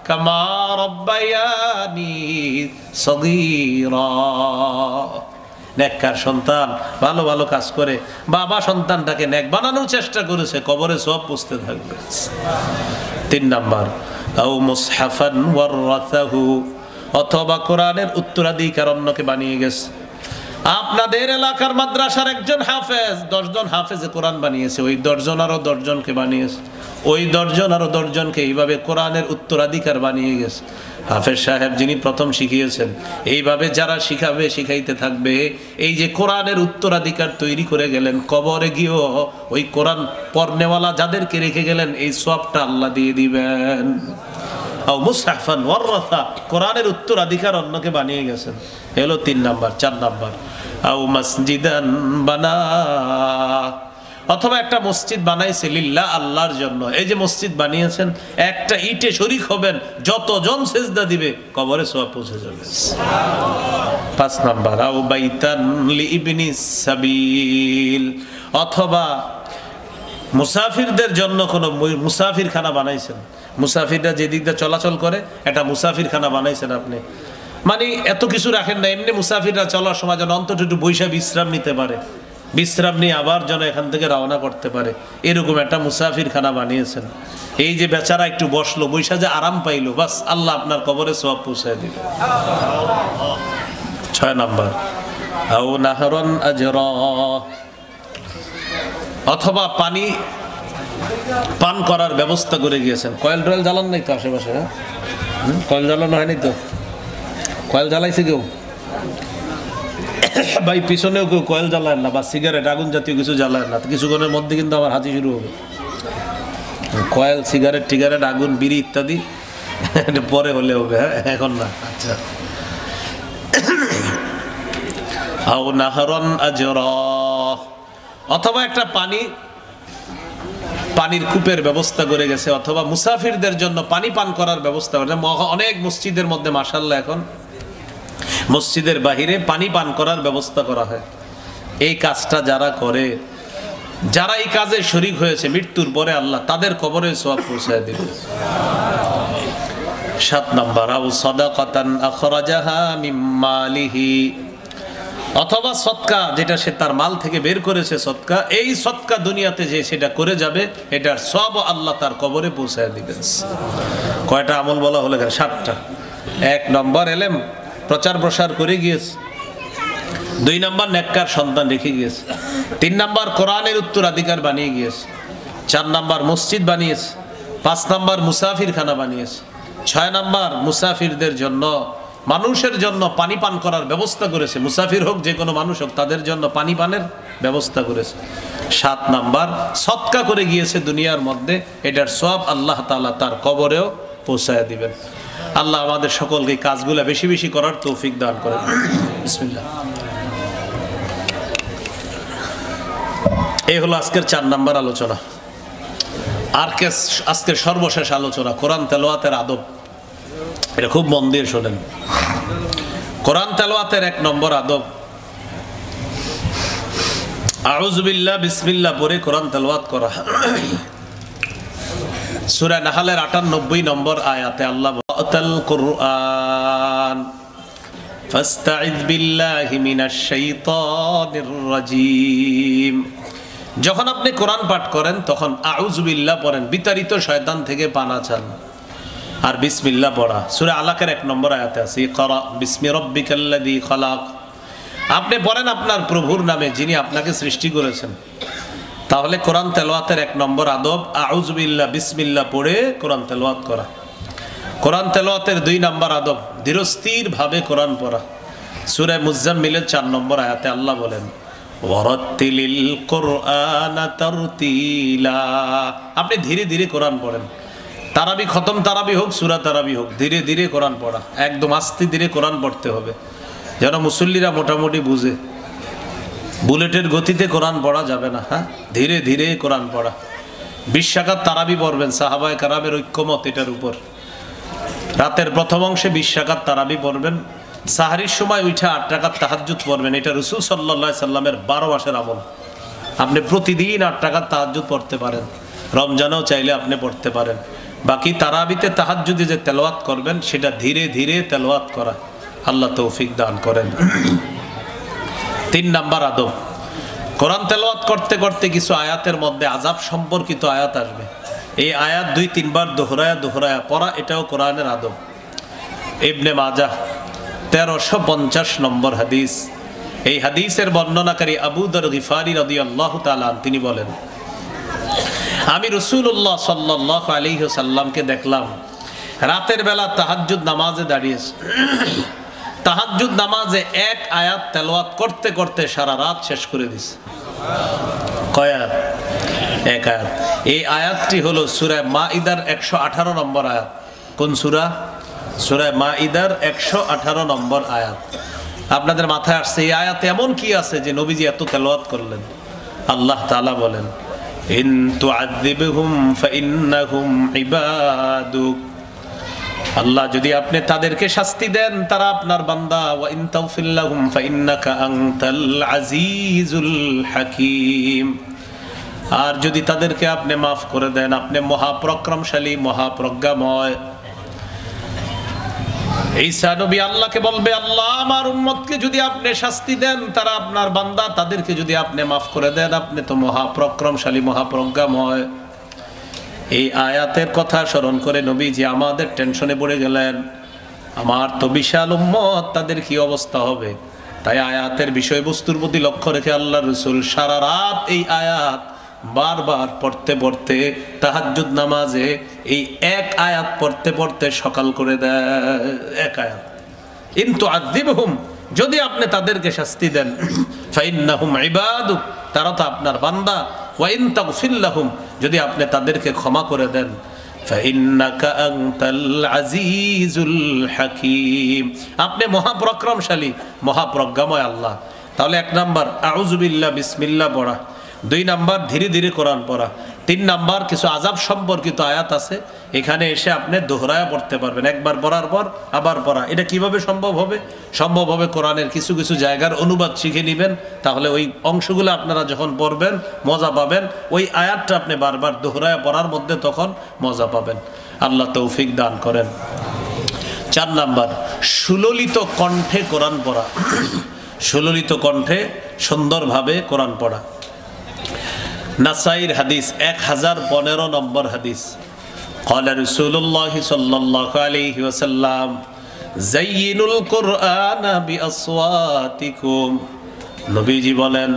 কামা রব্বায়ানি সগীরা। নেককার সন্তান ভালো ভালো কাজ করে বাবা সন্তানটাকে নেক বানানোর চেষ্টা করেছে, কবরে সওয়াব পুষতে থাকবে। ৩ নাম্বার আও মুসহাফান ওয়ারাসাহু, অথবা কোরআনের উত্তরাধিকার অন্যকে বানিয়ে গেছে। আপনাদের এলাকার মাদ্রাসার একজন হাফেজ 10 জন হাফেজে কোরআন বানিয়েছে, ওই 10 জন আরো 10 জনকে বানিয়েছে, ওই 10 জন আরো 10 জনকে এইভাবে কোরআনের উত্তরাধিকার বানিয়ে গেছে। হাফেজ সাহেব যিনি প্রথম শিখিয়েছেন, এইভাবে যারা শিখাবে শিখাইতে থাকবে, এই যে কোরআনের উত্তরাধিকার তৈরি করে গেলেন, কবরে গিয়েও ওই কোরআন পড়নেওয়ালা যাদেরকে রেখে গেলেন, এই সওয়াবটা আল্লাহ দিয়ে দিবেন। আও মুসহাফান ওয়ারাসা, কোরআনের উত্তরাধিকার অন্যকে বানিয়ে গেছেন, হলো ৩ নাম্বার। ৪ নাম্বার আও মসজিদান বানা, অথবা একটা মসজিদ বানাইছে লিল্লাহ, আল্লাহর জন্য। এই যে মসজিদ বানিয়েছেন, একটা ইটে শরীক হবেন, যতজন সেজদা দিবে কবরে সওয়াব পৌঁছে যাবে। ৫ নাম্বার আও বাইতান লিইবনিস সাবিল, অথবা মুসাফিরদের জন্য কোনো মুসাফিরখানা বানাইছেন, মুসাফিররা যেদিক দিয়ে চলাচল করে একটা মুসাফিরখানা বানাইছেন আপনি, মানে এত কিছু রাখেন না, এমনি মুসাফিররা চলার সময় যেন অন্তত একটু বৈশা বিশ্রাম নিতে পারে, বিশ্রাম নিয়ে আবার যেন এখান থেকে রওনা করতে পারে, এরকম একটা মুসাফিরখানা বানিয়েছেন। এই যে বেচারা একটু বসলো, বৈশা যে আরাম পাইলো, বাস আল্লাহ আপনার কবরে সওয়াব পৌঁছায় দিবে। ৬ নাম্বার আও নাহরান আজরা, অথবা পানি পান করার ব্যবস্থা করে গিয়েছেন। কয়েল টয়েল জ্বালান নাই তো আশেপাশে? কয়েল জ্বালানো হয়নি তো? কয়েল জ্বালাইছে কেউ? ভাই পিছনেও কেউ কয়েল জ্বালায় না বা সিগারেট আগুন জাতীয় কিছু জ্বালায় না, কিছুক্ষণের মধ্যে কিন্তু আমার হাঁচি শুরু হবে। কয়েল, সিগারেট টিগারেট, আগুন, বিড়ি ইত্যাদি পরে হলে হবে, হ্যাঁ, এখন না। আচ্ছা, আও নাহরান আজরা, অথবা একটা পানির কূপের ব্যবস্থা করে গেছে, অথবা মুসাফিরদের জন্য পানি পান করার ব্যবস্থা করে। অনেক মসজিদের মধ্যে মাশাআল্লাহ এখন মসজিদের বাহিরে পানি পান করার ব্যবস্থা করা হয়। এই কাজটা যারা করে, যারা এই কাজে শরীক হয়েছে, মৃত্যুর পরে আল্লাহ তাদের কবরে সওয়াব পৌঁছায় দিবে। ৭ নাম্বার, আও সাদাকাতান আখরাজাহা মিন মালিহি, অথবা সদকা, যেটা সে তার মাল থেকে বের করেছে সদকা, এই সদকা দুনিয়াতে যে সেটা করে যাবে, এটার সব আল্লাহ তার কবরে পৌঁছায় দিবেন। কয়টা আমল বলা হলো? ৭টা। ১ নম্বর এলেম প্রচার প্রসার করে গিয়েছে। ২ নম্বর নেককার সন্তান রেখে গিয়েছে। ৩ নম্বর কোরআনের উত্তরাধিকার বানিয়ে গিয়েছে। ৪ নম্বর মসজিদ বানিয়েছে। ৫ নম্বর মুসাফিরখানা বানিয়েছে। ৬ নম্বর মুসাফিরদের জন্য, মানুষের জন্য পানি পান করার ব্যবস্থা করেছে। মুসাফির হোক, যে কোনো মানুষ হোক, তাদের জন্য পানি পানের ব্যবস্থা করেছে। ৭ নাম্বার সদকা করে গিয়েছে দুনিয়ার মধ্যে, এটার সব আল্লাহ তাআলা তার কবরেও পৌঁছায় দিবেন। আল্লাহ আমাদের সকলকে কাজগুলো বেশি বেশি করার তৌফিক দান করেন। বিসমিল্লাহ। এই হলো আজকের ৪ নাম্বার আলোচনা। আর আজকের সর্বশেষ আলোচনা কোরআন তেলাওয়াতের আদব। এটা খুব মন দিয়ে শোনেন। কোরআন তেলাওয়াতের ১ নম্বর আদব, আউযু বিল্লাহ বিসমিল্লাহ পড়ে কোরআন তেলাওয়াত করা। সূরা নাহলের ৯৮ নম্বর আয়াতে আল্লাহ বলেন, কুরআন ফাস্তাইয বিল্লাহি মিনাশ শাইতানির রাজীম। যখন আপনি কোরআন পাঠ করেন তখন আউযু বিল্লাহ পড়েন, বিতাড়িত শয়তান থেকে পানা চান। আর বিসমিল্লাহ পড়া সূরা আলাকের ১ নম্বর আয়াতে আছে, ইকরা বিসমি রাব্বিকাল্লাযী খালাক। আপনি পড়েন আপনার প্রভুর নামে, যিনি আপনাকে সৃষ্টি করেছেন। তাহলে কোরআন তেলাওয়াতের ১ নম্বর আদব আউযু বিল্লাহ বিসমিল্লাহ পড়ে কোরআন তেলাওয়াত করা। কোরআন তেলাওয়াতের ২ নম্বর আদব ধীরস্থির ভাবে কোরআন পড়া। সূরা মুজাম্মিলের ৪ নম্বর আয়াতে আল্লাহ বলেন, ওয়ারাত্তিলিল কুরআনা তারতিলা। আপনি ধীরে ধীরে কোরআন পড়েন। তারাবি, খতম তারাবি হোক, সূরা তারাবি হোক, ধীরে ধীরে কোরআন পড়া। একদম আস্তে ধীরে কোরআন পড়তে হবে, যেন মুসল্লিরা মোটামুটি বুঝে। বুলেটের গতিতে কোরআন পড়া যাবে না, হ্যাঁ, ধীরে ধীরে কোরআন পড়া। ২০ রাকাত তারাবি পড়বেন, সাহাবায়ে কেরামের ঐক্যমত এটার উপর। রাতের প্রথম অংশে ২০ রাকাত তারাবি পড়বেন, সাহারির সময় উঠে ৮ রাকাত তাহাজ্জুদ পড়বেন। এটা রাসূল সাল্লাল্লাহু আলাইহি সাল্লামের ১২ মাসের আমল। আপনি প্রতিদিন ৮ রাকাত তাহাজ্জুদ পড়তে পারেন, রমজানেও চাইলে আপনি পড়তে পারেন। বাকি তারাবিতে তাহাজ্জুদে যে তেলাওয়াত করবেন সেটা ধীরে ধীরে তেলাওয়াত করা। আল্লাহ তৌফিক দান করেন। ৩ নাম্বার আদব, কোরআন তেলাওয়াত করতে করতে কিছু আয়াতের মধ্যে আযাব সম্পর্কিত আয়াত আসবে। এই আয়াত ২-৩ বার দোহরায়া পড়া, এটাও কোরআনের আদব। ইবনে মাজাহ ১৩৫০ নম্বর হাদিস। এই হাদিসের বর্ণনাকারী আবু যর গিফারি রাদিয়াল্লাহু তাআলা তিনি বলেন, আমি রাসূলুল্লাহ সাল্লাল্লাহু আলাইহি ওয়াসাল্লামকে দেখলাম রাতের বেলা তাহাজ্জুদ নামাজে দাঁড়িয়েছে। তাহাজ্জুদ নামাজে ১ আয়াত তেলাওয়াত করতে করতে সারা রাত শেষ করে দিয়েছে। কয় আয়াত? ১ আয়াত। এই আয়াতটি হলো সূরা মাইদার ১১৮ নম্বর আয়াত। কোন সূরা? সূরা মাইদার ১১৮ নম্বর আয়াত। আপনাদের মাথায় আসছে এই আয়াতে এমন কি আছে যে নবীজি এত তেলাওয়াত করলেন? আল্লাহ তাআলা বলেন, ইন তুআযিবহুম ফাইন্নাহুম ইবাদুক। আল্লাহ যদি আপনি তাদেরকে শাস্তি দেন, তারা আপনার বান্দা। ওয়া ইন তাগফির লাহুম ফাইন্নাকা আনতাল আজিজুল হাকীম। আর যদি তাদেরকে আপনি মাফ করে দেন, আপনি মহাপরাক্রমশালী, মহাপ্রজ্ঞাময়। ঈসা নবী আল্লাহকে বলবে, আল্লাহ আমার উম্মতকে যদি আপনি শাস্তি দেন, তারা আপনার বান্দা, তাদেরকে যদি আপনি মাফ করে দেন, আপনি তো মহাপরাক্রমশালী, মহাপ্রজ্ঞাময়। এই আয়াতের কথা স্মরণ করে নবীজি আমাদের টেনশনে পড়ে গেলেন, আমার তো বিশাল উম্মত, তাদের কি অবস্থা হবে। তাই আয়াতের বিষয়বস্তুর প্রতি লক্ষ্য রেখে আল্লাহ রাসূল সারা রাত এই আয়াত বারবার পড়তে পড়তে তাহাজ্জুদ নামাজে এই ১ আয়াত পড়তে পড়তে সকাল করে দেয়। ১ আয়াত, ইন তুআযিবহুম, যদি আপনি তাদেরকে শাস্তি দেন, ফাইন্নাহুম ইবাদুক, তারা তো আপনার বান্দা, ওয়া ইন তাগফির লাহুম, যদি আপনি তাদেরকে ক্ষমা করে দেন, ফাইন্নাকা আনতাল আজিজুল হাকীম, আপনি মহাপরাক্রমশালী, মহাপ্রজ্ঞাময় আল্লাহ। তাহলে 1 নাম্বার আউযু বিল্লাহ বিসমিল্লাহ পড়া, 2 নাম্বার ধীরে ধীরে কোরআন পড়া, 3 নাম্বার কিছু আযাব সম্পর্কিত আয়াত আছে, এখানে এসে আপনি দোহরায়া পড়তে পারবেন, একবার পড়ার পর আবার পড়া। এটা কিভাবে সম্ভব হবে? সম্ভব হবে কোরআনের কিছু কিছু জায়গার অনুবাদ শিখে নেবেন, তাহলে ওই অংশগুলো আপনারা যখন পড়বেন মজা পাবেন, ওই আয়াতটা আপনি বারবার দোহরায়া পড়ার মধ্যে তখন মজা পাবেন। আল্লাহ তৌফিক দান করেন। 4 নাম্বার সুললিত কণ্ঠে কোরআন পড়া, সুললিত কণ্ঠে সুন্দরভাবে কোরআন পড়া। নাসাইর হাদিস 1015 নম্বর হাদিস, ক্বালা রাসূলুল্লাহ সাল্লাল্লাহু আলাইহি ওয়াসাল্লাম যায়িনুল কুরআনা বিআসওয়াতিকুম, নবীজি বলেন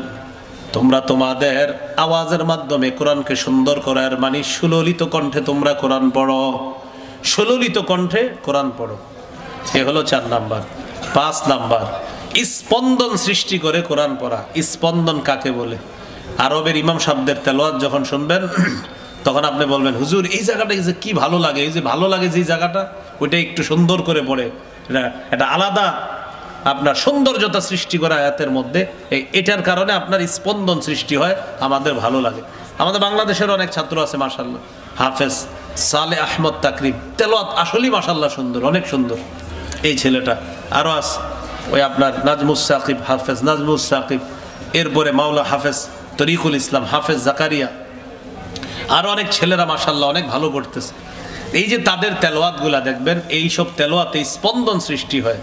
তোমরা তোমাদের আওয়াজের মাধ্যমে কোরআনকে সুন্দর করার, মানে সুললিত কণ্ঠে তোমরা কোরআন পড়ো, সুললিত কণ্ঠে কোরআন পড়ো। এ হলো 4 নাম্বার। 5 নাম্বার স্পন্দন সৃষ্টি করে কোরআন পড়া। স্পন্দন কাকে বলে? আরবের ইমাম সাহেবদের তেলাওয়াত যখন শুনবেন তখন আপনি বলবেন, হুজুর এই জায়গাটা যে কি ভালো লাগে, এই যে ভালো লাগে যে জায়গাটা, ওইটা একটু সুন্দর করে পড়ে, এটা আলাদা আপনার সৌন্দর্যতা সৃষ্টি করা আয়াতের মধ্যে, এটার কারণে আপনার স্পন্দন সৃষ্টি হয়, আমাদের ভালো লাগে। আমাদের বাংলাদেশের অনেক ছাত্র আছে মাশাআল্লাহ, হাফেজ সালে আহমদ তাকরিম, তেলাওয়াত আসলেই মাশাআল্লাহ সুন্দর, অনেক সুন্দর এই ছেলেটা। আরও আছে ওই আপনার নাজমুস সাকিব, হাফেজ নাজমুস সাকিব, এরপরে মাওলা হাফেজ তরিকুল ইসলাম, হাফেজ জাকারিয়া, আরও অনেক ছেলেরা মাশাআল্লাহ অনেক ভালো করতেছে। এই যে তাদের তেলাওয়াতগুলা দেখবেন, এই সব তেলাওয়াতে স্পন্দন সৃষ্টি হয়।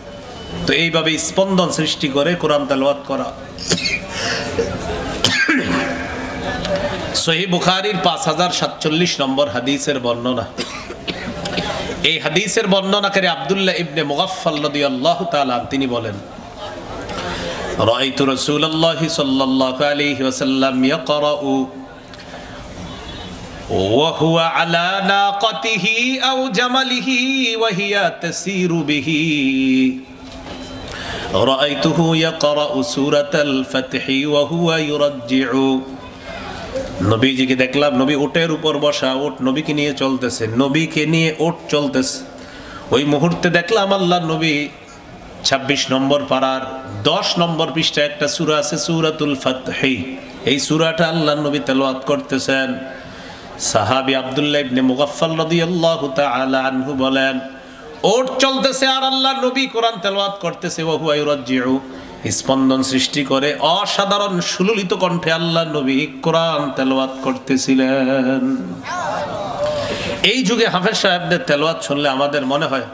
তো এইভাবে স্পন্দন সৃষ্টি করে কোরআন তেলাওয়াত করা। সহিহ বুখারীর 5047 নম্বর হাদিসের বর্ণনা। এই হাদিসের বর্ণনাকারী আব্দুল্লাহ ইবনে মুগাফফাল রাদিয়াল্লাহু তাআলা তিনি বলেন, রাআইতু রাসূলুল্লাহ সাল্লাল্লাহু আলাইহি ওয়াসাল্লাম ইয়াকরাউ ওয়া হুয়া আলা নাকাতিহি আও জামালিহি ওয়া হিয়া তাসিরু বিহি, রাআইতুহু ইয়াকরাউ সূরাতাল ফাতহি ওয়া হুয়া ইউরাজ্জিউ, নবীজিকে দেখলাম নবী উটের উপর বসা, উট নবীকে নিয়ে চলতেছে, নবীকে নিয়ে উট চলতেছে। ওই মুহূর্তে দেখলাম আল্লাহ নবী 26 নম্বর পারার 10 নম্বর পৃষ্ঠায় একটা সূরা আছে সূরাতুল ফাতহি, এই সূরাটা আল্লাহ নবী তেলাওয়াত করতেছেন। সাহাবী আব্দুল্লাহ ইবনে মুগাফফাল রাদিয়াল্লাহু তাআলা আনহু বলেন, উট চলতেছে আর আল্লাহ নবী কোরআন তেলাওয়াত করতেছে, ওয়া হুয়া ইউরাজ্জিউ, স্পন্দন সৃষ্টি করে অসাধারণ সুললিত কণ্ঠে আল্লাহ নবী কোরআন তেলাওয়াত করতেছিলেন। এই যুগে হাফেজ সাহেবদের তেলাওয়াত শুনলে আমাদের মনে হয়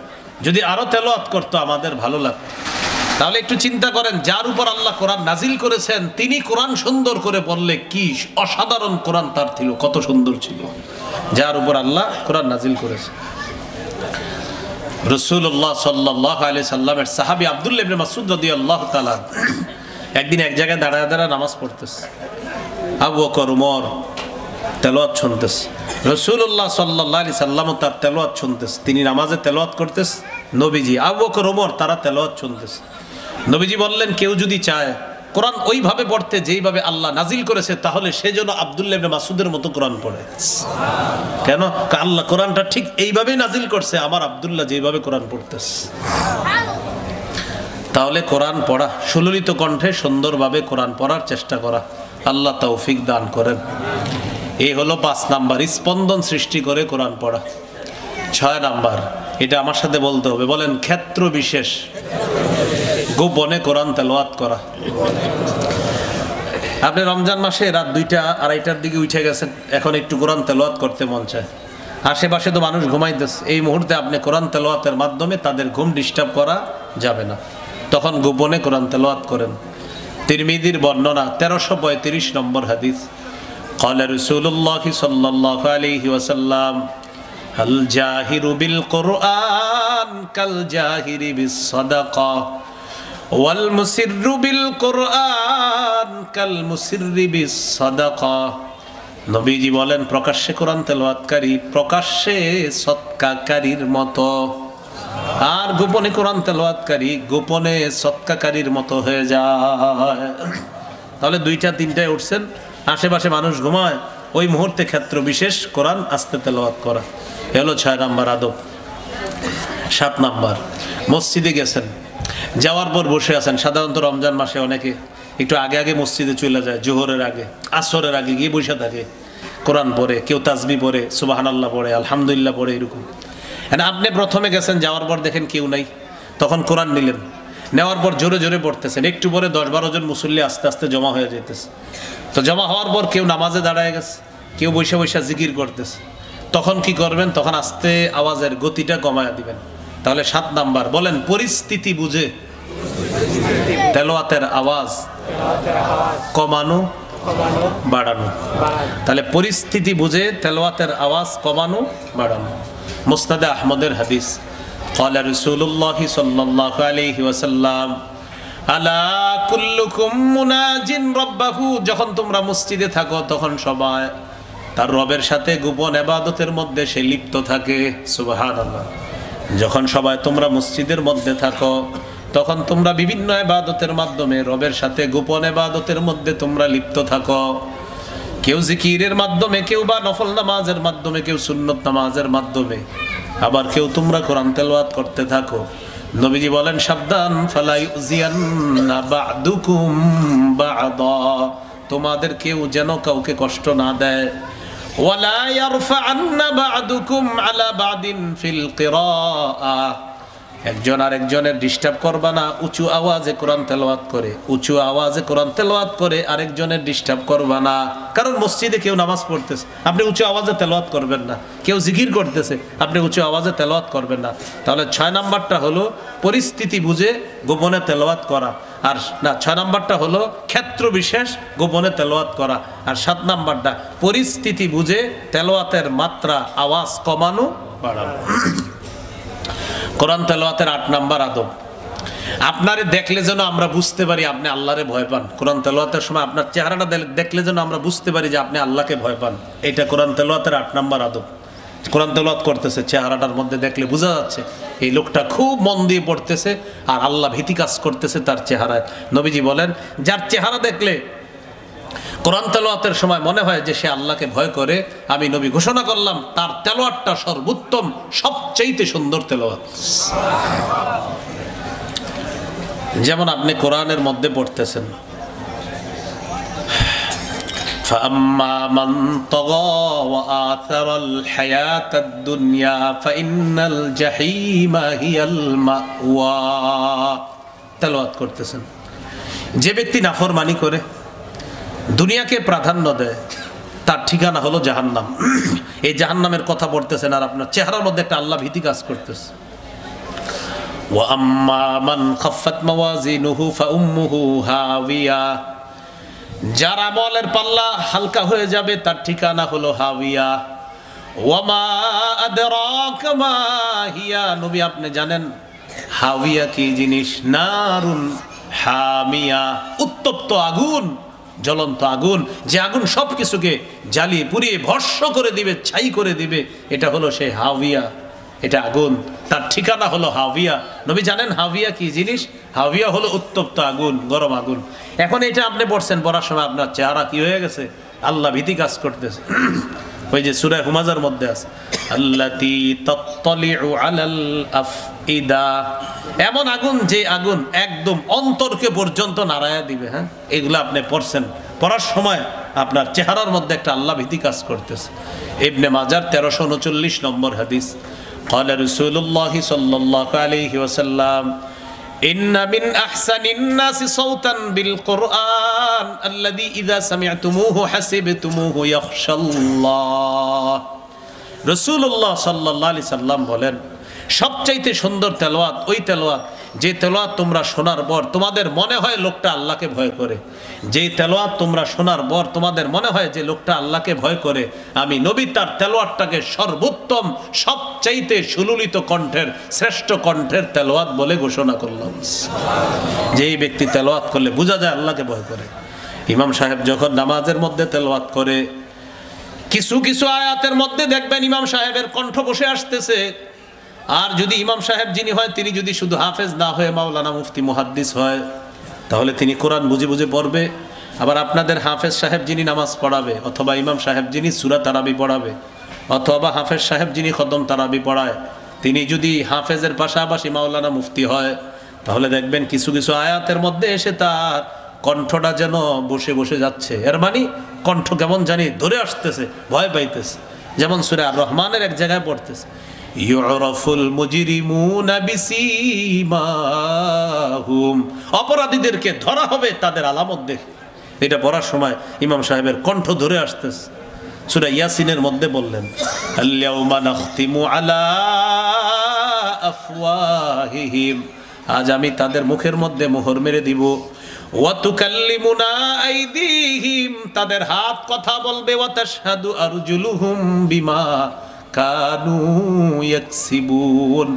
যদি আরো তেলাওয়াত করতো আমাদের ভালো লাগতো। তাহলে একটু চিন্তা করেন, যার উপর আল্লাহ কোরআন নাজিল করেছেন তিনি কোরআন সুন্দর করে পড়লে কি অসাধারণ কোরআন তার ছিল, কত সুন্দর ছিল যার উপর আল্লাহ কোরআন নাজিল করেছেন। রাসূলুল্লাহ সাল্লাল্লাহু আলাইহি সাল্লামের সাহাবী আব্দুল্লাহ ইবনে মাসউদ রাদিয়াল্লাহু তাআলা একদিন এক জায়গায় দাঁড়ায় দাঁড়ায় নামাজ পড়তেছে, আবু বকর ওমর তেলাওয়াত শুনতেছে, রাসূলুল্লাহ সাল্লাল্লাহু আলাইহি সাল্লাম তার তেলাওয়াত শুনতেছে, তিনি নামাজে তেলাওয়াত করতেছে, নবীজি আবু বকর ওমর তারা তেলাওয়াত শুনতেছে। নবীজি বললেন, কেউ যদি চায় কোরআন ওইভাবে পড়তে যেইভাবে আল্লাহ নাজিল করেছে তাহলে সে যেন আব্দুল্লাহ ইবনে মাসউদের মতো কোরআন পড়ে। কেন? আল্লাহ কোরআনটা ঠিক এইভাবেই নাজিল করছে, আমার আব্দুল্লাহ যেইভাবে কোরআন পড়তেছে। তাহলে কোরআন পড়া, সুললিত কণ্ঠে সুন্দরভাবে কোরআন পড়ার চেষ্টা করা, আল্লাহ তৌফিক দান করেন। এই হলো 5 নাম্বার, স্পন্দন সৃষ্টি করে কোরআন পড়া। 6 নাম্বার, এটা আমার সাথে বলতে হবে, বলেন, ক্ষেত্র বিশেষ গোপনে কোরআন তেলাওয়াত করা। আপনি রমজান মাসে রাত 2টা 2:30টার দিকে উঠে গেছেন, এখন একটু কোরআন তেলাওয়াত করতে মন চায়, আশেপাশে তো মানুষ ঘুমাইতেছে, এই মুহূর্তে আপনি কোরআন তেলাওয়াতের মাধ্যমে তাদের ঘুম ডিস্টার্ব করা যাবে না, তখন গোপনে কোরআন তেলাওয়াত করেন। তিরমিজির বর্ণনা 1335 নম্বর হাদিস, ক্বালা রাসূলুল্লাহ সাল্লাল্লাহু আলাইহি ওয়াসাল্লাম, আল জাহিরু বিল কুরআন কাল জাহিরি বিস সাদাকা ওয়াল মুসিররু বিল কুরআন কাল মুসিররি বিস সাদাকা। নবীজি বলেন, প্রকাশ্যে কোরআন তেলাওয়াতকারী প্রকাশ্যে সদকাকারীর মতো। আর গোপনে কোরআন তেলাওয়াতকারী গোপনে সৎকাকারীর মতো হয়ে যায়। তাহলে 2টা 3টায় উঠছেন, আশেপাশে মানুষ ঘুমায়, ওই মুহূর্তে ক্ষেত্র বিশেষ কোরআন আস্তে তেলাওয়াত করা, এলো 6 নাম্বার আদব। 7 নাম্বার, মসজিদে গেছেন, যাওয়ার পর বসে আছেন। সাধারণত রমজান মাসে অনেকে একটু আগে আগে মসজিদে চলে যায়, জোহরের আগে, আসরের আগে গিয়ে বসে থাকে, কোরআন পড়ে, কেউ তাসবিহ পড়ে, সুবহানাল্লাহ পড়ে, আলহামদুলিল্লাহ পড়ে, এরকম। আপনি প্রথমে গেছেন, যাওয়ার পর দেখেন কেউ নাই, তখন কোরআন নিলেন, নেওয়ার পর জোরে জোরে পড়তেছেন, একটু পরে 10-12 জন মুসল্লি আস্তে আস্তে জমা হয়ে যেতেছে। তো জমা হওয়ার পর কেউ নামাজে দাঁড়ায় গেছে, কেউ বৈশা বৈশা জিকির করতেছে, তখন কি করবেন? তখন আস্তে আওয়াজের গতিটা কমায়া দিবেন। তাহলে 7 নাম্বার, বলেন, পরিস্থিতি বুঝে তেলাওয়াতের আওয়াজ কমানো বাড়ানো। তাহলে পরিস্থিতি বুঝে তেলাওয়াতের আওয়াজ কমানো বাড়ানো। মুসনাদে আহমদের হাদিস, ক্বালা রাসূলুল্লাহ সাল্লাল্লাহু আলাইহি ওয়াসাল্লাম, আলা কুল্লুকুম মুনাজিন রাব্বাহু, যখন তোমরা মসজিদে থাকো তখন সবাই তার রবের সাথে গোপন ইবাদতের মধ্যে সে লিপ্ত থাকে। সুবহানাল্লাহ। যখন সবাই তোমরা মসজিদের মধ্যে থাকো তখন তোমরা বিভিন্ন ইবাদতের মাধ্যমে রবের সাথে গোপন ইবাদতের মধ্যে তোমরা লিপ্ত থাকো। কেউ জিকিরের মাধ্যমে, কেউ বা নফল নামাজের মাধ্যমে, কেউ সুন্নত নামাজের মাধ্যমে, আবার কেউ তোমরা কোরআন তেলাওয়াত করতে থাকো। নবীজি বলেন, সাবধান, ফালা ইউজিয়ান্না বা'দুকুম বা'দা, তোমাদের কেউ যেন কাউকে কষ্ট না দেয়। ওয়ালা ইয়ারফা'আন্না বা'দুকুম আলা বা'দিন ফিল কিরাআহ, একজন আরেকজনের ডিস্টার্ব করবা না, উঁচু আওয়াজে কোরআন তেলাওয়াত করে, উঁচু আওয়াজে কোরআন তেলাওয়াত করে আরেকজনের ডিস্টার্ব করবা না। কারণ মসজিদে কেউ নামাজ পড়তেছে, আপনি উঁচু আওয়াজে তেলাওয়াত করবেন না, কেউ জিকির করতেছে, আপনি উঁচু আওয়াজে তেলাওয়াত করবেন না। তাহলে 6 নাম্বারটা হলো পরিস্থিতি বুঝে গোপনে তেলাওয়াত করা, আর না 6 নাম্বারটা হলো ক্ষেত্র বিশেষ গোপনে তেলাওয়াত করা, আর 7 নাম্বারটা পরিস্থিতি বুঝে তেলাওয়াতের মাত্রা আওয়াজ কমানো বাড়ানো। কোরআন তেলাওয়াতের 8 নাম্বার আদব, আপনারে দেখলে যেন আমরা বুঝতে পারি আপনি আল্লাহরে ভয় পান। কোরআন তেলাওয়াতের সময় আপনার চেহারাটা দেখলে যেন আমরা বুঝতে পারি যে আপনি আল্লাহকে ভয় পান। এটা কোরআন তেলাওয়াতের 8 নাম্বার আদব। কোরআন তেলাওয়াত করতেছে, চেহারাটার মধ্যে দেখলে বোঝা যাচ্ছে এই লোকটা খুব মন দিয়ে পড়তেছে আর আল্লাহ ভীতি কাজ করতেছে তার চেহারায়। নবীজি বলেন, যার চেহারা দেখলে কোরআন তেলাওয়াতের সময় মনে হয় যে সে আল্লাহকে ভয় করে, আমি নবী ঘোষণা করলাম তার তেলাওয়াতটা সর্বোত্তম, সবচেয়ে সুন্দর তেলাওয়াত। যেমন আপনি কোরআনের মধ্যে পড়তেছেন, فَأَمَّا مَنْ طَغَى وَآثَرَ الْحَيَاةَ الدُّنْيَا فَإِنَّ الْجَحِيمَ هِيَ الْمَأْوَى। তেলাওয়াত করতেছেন, যে ব্যক্তি নাফরমানি করে, দুনিয়াকে প্রাধান্য দেয়, তার ঠিকানা হলো জাহান্নাম। এই জাহান্নামের কথা পড়তেছেন আর আপনার চেহারার মধ্যে একটা আল্লাহ ভীতি কাজ করতেছে। ওয়া আম্মা মান খাফফাত মাওয়াজিনুহু ফাউম্মুহু হাওিয়া, যার আমলের পাল্লা হালকা হয়ে যাবে তার ঠিকানা হলো হাওিয়া। ওয়া মা আদরাকা মা হিয়া, নবী আপনি জানেন হাওিয়া কি জিনিস? নারুন হামিয়া, উত্তপ্ত আগুন, জ্বলন্ত আগুন, যে আগুন সবকিছুকে জ্বালিয়ে পুড়িয়ে ভস্ম করে দিবে, ছাই করে দিবে, এটা হলো সেই হাওিয়া। এটা আগুন, তার ঠিকানা হলো হাওিয়া। নবী জানেন হাওিয়া কি জিনিস? হাওিয়া হলো উত্তপ্ত আগুন, গরম আগুন। এখন এটা আপনি পড়ছেন, পড়ার সময় আপনার চেহারা কি হয়ে গেছে? আল্লাহ ভীতি কাজ করতেছে। ওই যে সূরা হুমাজার মধ্যে আছে, আল্লাতী তাত্তালিউ আলাল আফইদা, এমন আগুন যে আগুন একদম অন্তরকে পর্যন্ত নাড়ায়া দিবে। হ্যাঁ, এগুলো আপনি পড়ছেন, পড়ার সময় আপনার চেহারার মধ্যে একটা আল্লাহ ভীতি কাজ করতেছে। ইবনে মাজার 1339 নম্বর হাদিস, قال رسول الله صلى الله عليه وسلم إن من أحسن الناس صوتا بالقرآن الذي إذا سمعتموه حسبتموه يخشى الله। রাসূলুল্লাহ সাল্লাল্লাহু আলাইহি সাল্লাম বলেন, সবচাইতে সুন্দর তেলাওয়াত ওই তেলাওয়াত যে তেলাওয়াত তোমরা শোনার পর তোমাদের মনে হয় লোকটা আল্লাহকে ভয় করে। যে তেলাওয়াত তোমরা শোনার পর তোমাদের মনে হয় যে লোকটা আল্লাহকে ভয় করে, আমি নবী তার তেলাওয়াতটাকে সর্বোত্তম, সবচাইতে সুললিত কণ্ঠের, শ্রেষ্ঠ কণ্ঠের তেলাওয়াত বলে ঘোষণা করলাম। যেই ব্যক্তি তেলাওয়াত করলে বোঝা যায় আল্লাহকে ভয় করে। ইমাম সাহেব যখন নামাজের মধ্যে তেলাওয়াত করে, কিছু কিছু আয়াতের মধ্যে দেখবেন ইমাম সাহেবের কণ্ঠ বসে আসতেছে, আর যদি ইমাম সাহেব যিনি হয় তিনি যদি শুধু হাফেজ না হয়ে মাওলানা মুফতি মুহাদ্দিস হয়, তাহলে তিনি কোরআন বুঝে বুঝে পড়বে। আবার আপনাদের হাফেজ সাহেব যিনি নামাজ পড়াবে, অথবা ইমাম সাহেব যিনি সূরা তারাবি পড়াবে, অথবা হাফেজ সাহেব যিনি খতম তারাবি পড়ায়, তিনি যদি হাফেজের পাশাপাশি মাওলানা মুফতি হয়, তাহলে দেখবেন কিছু কিছু আয়াতের মধ্যে এসে তার কণ্ঠটা যেন বসে বসে যাচ্ছে। এর মানে কণ্ঠ কেমন জানি ধরে আসতেছে, ভয় পাইতেছে। যেমন সূরা আর রহমানের এক জায়গায় পড়তেছে, ইউরাফুল মুজরিমুনা বিসীমাহুম, অপরাধীদেরকে ধরা হবে তাদের আলামত দেখে। এটা পড়ার সময় ইমাম সাহেবের কণ্ঠ ধরে আসতেছে। সূরা ইয়াসিনের মধ্যে বললেন, আল-ইয়াউমা নাখতিমু আলা আফওয়াহিহিম, আজ আমি তাদের মুখের মধ্যে মোহর মেরে দিব। ওয়া তুকাল্লিমুনা আইদিহিম, তাদের হাত কথা বলবে। ওয়া তাশহাদু আরজুলুহুম বিমা কানু ইয়াকসিবুন,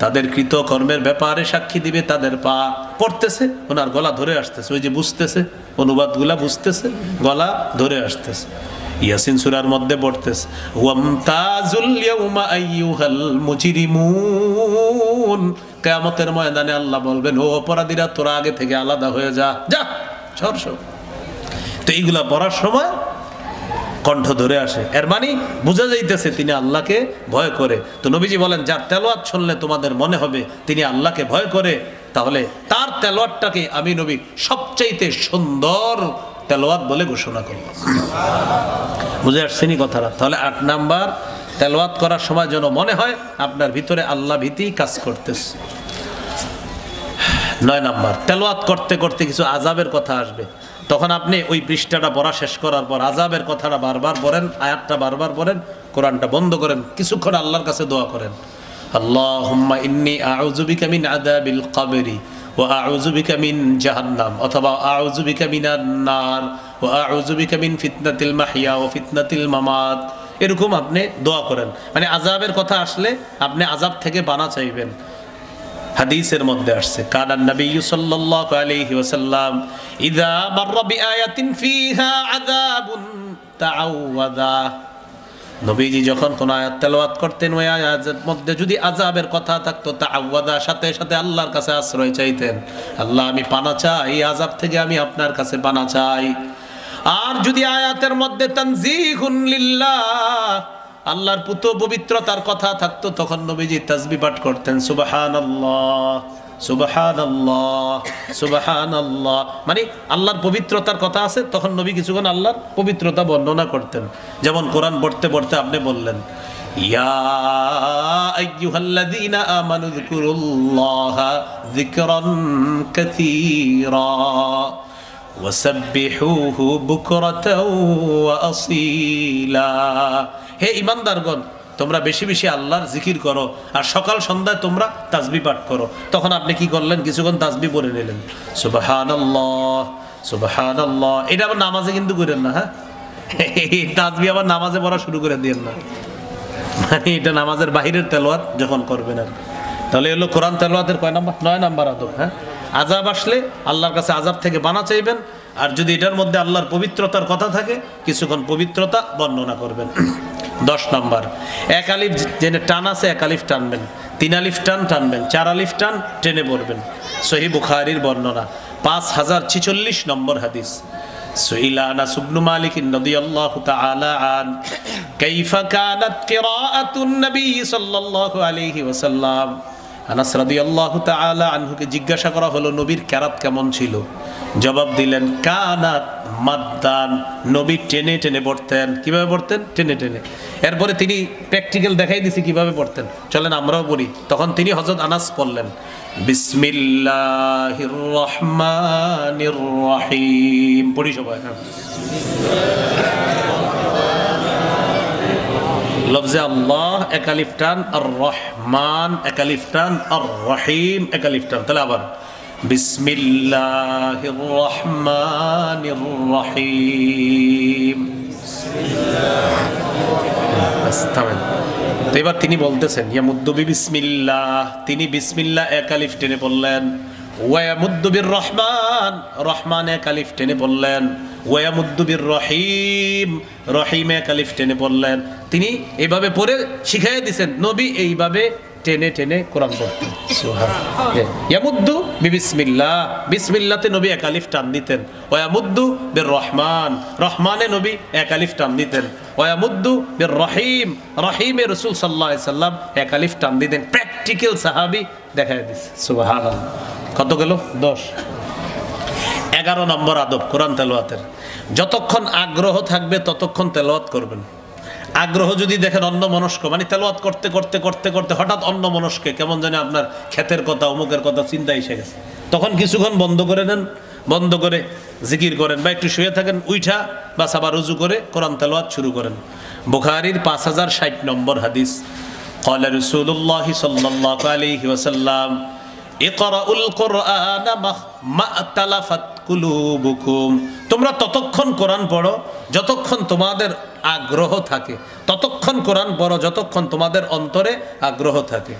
তাদের কৃতকর্মের ব্যাপারে সাক্ষী দিবে তাদের পা। পড়তেছে, ওনার গলা ধরে আসতেছে, ওই যে বুঝতেছে, অনুবাদগুলা বুঝতেছে, গলা ধরে আসতেছে। ইয়াসিন সূরার মধ্যে পড়তেছে, ওয়ামতাজুল ইয়াউমা আইয়ুহাল মুজরিমুন, কিয়ামতের ময়দানে আল্লাহ বলবেন, ও অপরাধীরা তোরা আগে থেকে আলাদা হয়ে যা, যা সর সর। তো এইগুলা পড়ার সময় কণ্ঠ ধরে আসে, এর মানে বোঝা যাইতেছে তিনি আল্লাহকে ভয় করে। তো নবীজি বলেন, যার তেলাওয়াত শুনলে তোমাদের মনে হবে তিনি আল্লাহকে ভয় করে, তাহলে তার তেলাওয়াতটাকে আমি নবী সবচাইতে সুন্দর তেলাওয়াত বলে ঘোষণা করলাম। বুঝে আসছেনি কথাটা? তাহলে 8 নাম্বার, তেলাওয়াত করার সময় যেন মনে হয় আপনার ভিতরে আল্লাহ ভীতি কাজ করতেছে। 9 নাম্বার, তেলাওয়াত করতে করতে কিছু আযাবের কথা আসবে, তখন আপনি ওই পৃষ্ঠাটা পড়া শেষ করার পর আযাবের কথাটা বারবার পড়েন, আয়াতটা বারবার পড়েন, কোরআনটা বন্ধ করেন, কিছুক্ষণ আল্লাহর কাছে দোয়া করেন, আল্লাহুম্মা ইন্নী আউযু বিকা মিন আযাবিল কবরি ওয়া আউযু বিকা মিন জাহান্নাম, অথবা আউযু বিকা মিনান নার ওয়া আউযু বিকা মিন ফিতনাতিল মাহইয়া ওয়া ফিতনাতিল মামাত। এরকম আপনি দোয়া করেন, মানে আযাবের কথা আসলে আপনি আযাব থেকে পানা চাইবেন। হাদিসের মধ্যে আসছে, কানান নবী সাল্লাল্লাহু আলাইহি ওয়াসাল্লাম ইযা মাররা বিআয়াতিন ফিহা আযাবুন তাআওয়াযা, নবীজি যখন কোন আয়াত তেলাওয়াত করতেন, ওই আয়াতের মধ্যে যদি আযাবের কথা থাকতো, তাআওয়াযা, সাথে সাথে আল্লাহর কাছে আশ্রয় চাইতেন, আল্লাহ আমি পানা চাই, এই আযাব থেকে আমি আপনার কাছে পানা চাই। আর যদি আয়াতের মধ্যে তানজিহুন লিল্লাহ, আল্লাহর পুত পবিত্রতার কথা থাকতো, তখন নবীজি তাসবিহ পাঠ করতেন, সুবহানাল্লাহ সুবহানাল্লাহ সুবহানাল্লাহ, মানে আল্লাহর পবিত্রতার কথা আছে, তখন নবী কিছুক্ষণ আল্লাহর পবিত্রতা বর্ণনা করতেন। যেমন কোরআন পড়তে পড়তে আপনি বললেন, ইয়া আইয়ুহাল্লাযীনা আমানু যিকুরুল্লাহা যিকরান কাসীরা ওয়াসাব্বিহুহু বুকরাতাও ওয়া আসীলা, হে ঈমানদারগণ তোমরা বেশি বেশি আল্লাহর জিকির করো, আর সকাল সন্ধ্যায় তোমরা তাসবিহ পাঠ করো। তখন আপনি কি করলেন? কিছুক্ষণ তাসবিহ পড়ে নিলেন, সুবহানাল্লাহ সুবহানাল্লাহ। এটা আবার নামাজে কিন্তু করেন না, হ্যাঁ, এই তাসবিহ আবার নামাজে পড়া শুরু করে দিয়েন না, মানে এটা নামাজের বাহিরের তেলাওয়াত যখন করবেন। আর তাহলে হলো কোরআন তেলাওয়াতের কয় নাম্বার? 9 নাম্বার আদব। হ্যাঁ, আযাব আসলে আল্লাহর কাছে আযাব থেকে পানা চাইবেন, আর যদি এটার মধ্যে আল্লাহর পবিত্রতার কথা থাকে কিছুক্ষণ পবিত্রতা বর্ণনা করবেন। 10 নাম্বার, 1 আলিফ জেনে টান আছে, 1 আলিফ টানবেন, 3 আলিফ টানবেন, 4 আলিফ টান টেনে পড়বেন। সহিহ বুখারীর বর্ণনা, 5046 নম্বর হাদিস। সুইলা আনাস ইবনে মালিক রাদিয়াল্লাহু তাআলা আন কাইফা কানাত কিরাআতুন নবী সাল্লাল্লাহু আলাইহি ওয়াসাল্লাম, আনাস রাদিয়াল্লাহু তাআলা আনহুকে জিজ্ঞাসা করা হলো নবীর কেরাত কেমন ছিল? জবাব দিলেন, কানাত মাদ্দান, নবী টেনে টেনে পড়তেন। কিভাবে পড়তেন? টেনে টেনে। এরপরে তিনি প্র্যাকটিক্যাল দেখাই দিয়েছে কিভাবে পড়তেন, চলেন আমরাও পড়ি। তখন তিনি হযরত আনাস পড়লেন, বিসমিল্লাহির রহমানির রহিম। পড়ি সবাই, লফজে আল্লাহ 1 আলিফ টান, আর রহমান 1 আলিফ টান, আর রহিম 1 আলিফ টান। তাহলে আবার বিসমিল্লাহির রহমানির রহিম। তো এবার তিনি বলতেছেন, ইয়ামুদ্দু বিসমিল্লাহ, তিনি বিসমিল্লাহ 1 আলিফ টেনে পড়লেন। ওয়ায়ামুদ্দু বির রহমান, রহমান 1 আলিফ টেনে পড়লেন। ওয়ায়ামুদ্দু বির রহিম, রহিম 1 আলিফ টেনে পড়লেন। তিনি এইভাবে পড়ে শিখাইয়া দিয়েছেন, নবী এইভাবে টেনে টেনে কোরআন পড়তেন। সুবহানাল্লাহ। ইয়ামুদ্দু বিবিসমিল্লাহ, বিসমিল্লাতে নবী এক আলিফ টান দিতেন। ওয়ায়ামুদ্দু বির রহমান, রহমানে নবী এক আলিফ টান দিতেন। ওয়ায়ামুদ্দু বির রহিম, রহিমে রাসূল সাল্লাল্লাহু আলাইহি সাল্লাম এক আলিফ টান দিতেন। প্র্যাকটিক্যাল সাহাবী দেখায় দিছে। সুবহানাল্লাহ। কত গেল? 10। 11 নম্বর আদব কোরআন তেলাওয়াতের, যতক্ষণ আগ্রহ থাকবে ততক্ষণ তেলাওয়াত করবেন। আগ্রহ যদি দেখেন অন্যমনস্ক, মানে তেলাওয়াত করতে করতে করতে করতে হঠাৎ অন্যমনস্কে কেমন জানি আপনার ক্ষেতের কথা অমুকের কথা চিন্তা এসে গেছে, তখন কিছুক্ষণ বন্ধ করে নেন, বন্ধ করে জিকির করেন বা একটু শুয়ে থাকেন, উইঠা বা আবার রুজু করে কোরআন তেলাওয়াত শুরু করেন। বুখারীর 5060 নম্বর হাদিস, ক্বালা রাসূলুল্লাহ সাল্লাল্লাহু আলাইহি ওয়াসাল্লাম ইকরাউল কুরআন মা তালাফাত কুলুবুকুম, তোমরা ততক্ষণ কোরআন পড়ো যতক্ষণ তোমাদের আগ্রহ থাকে, ততক্ষণ কোরআন পড়ো যতক্ষণ তোমাদের অন্তরে আগ্রহ থাকে।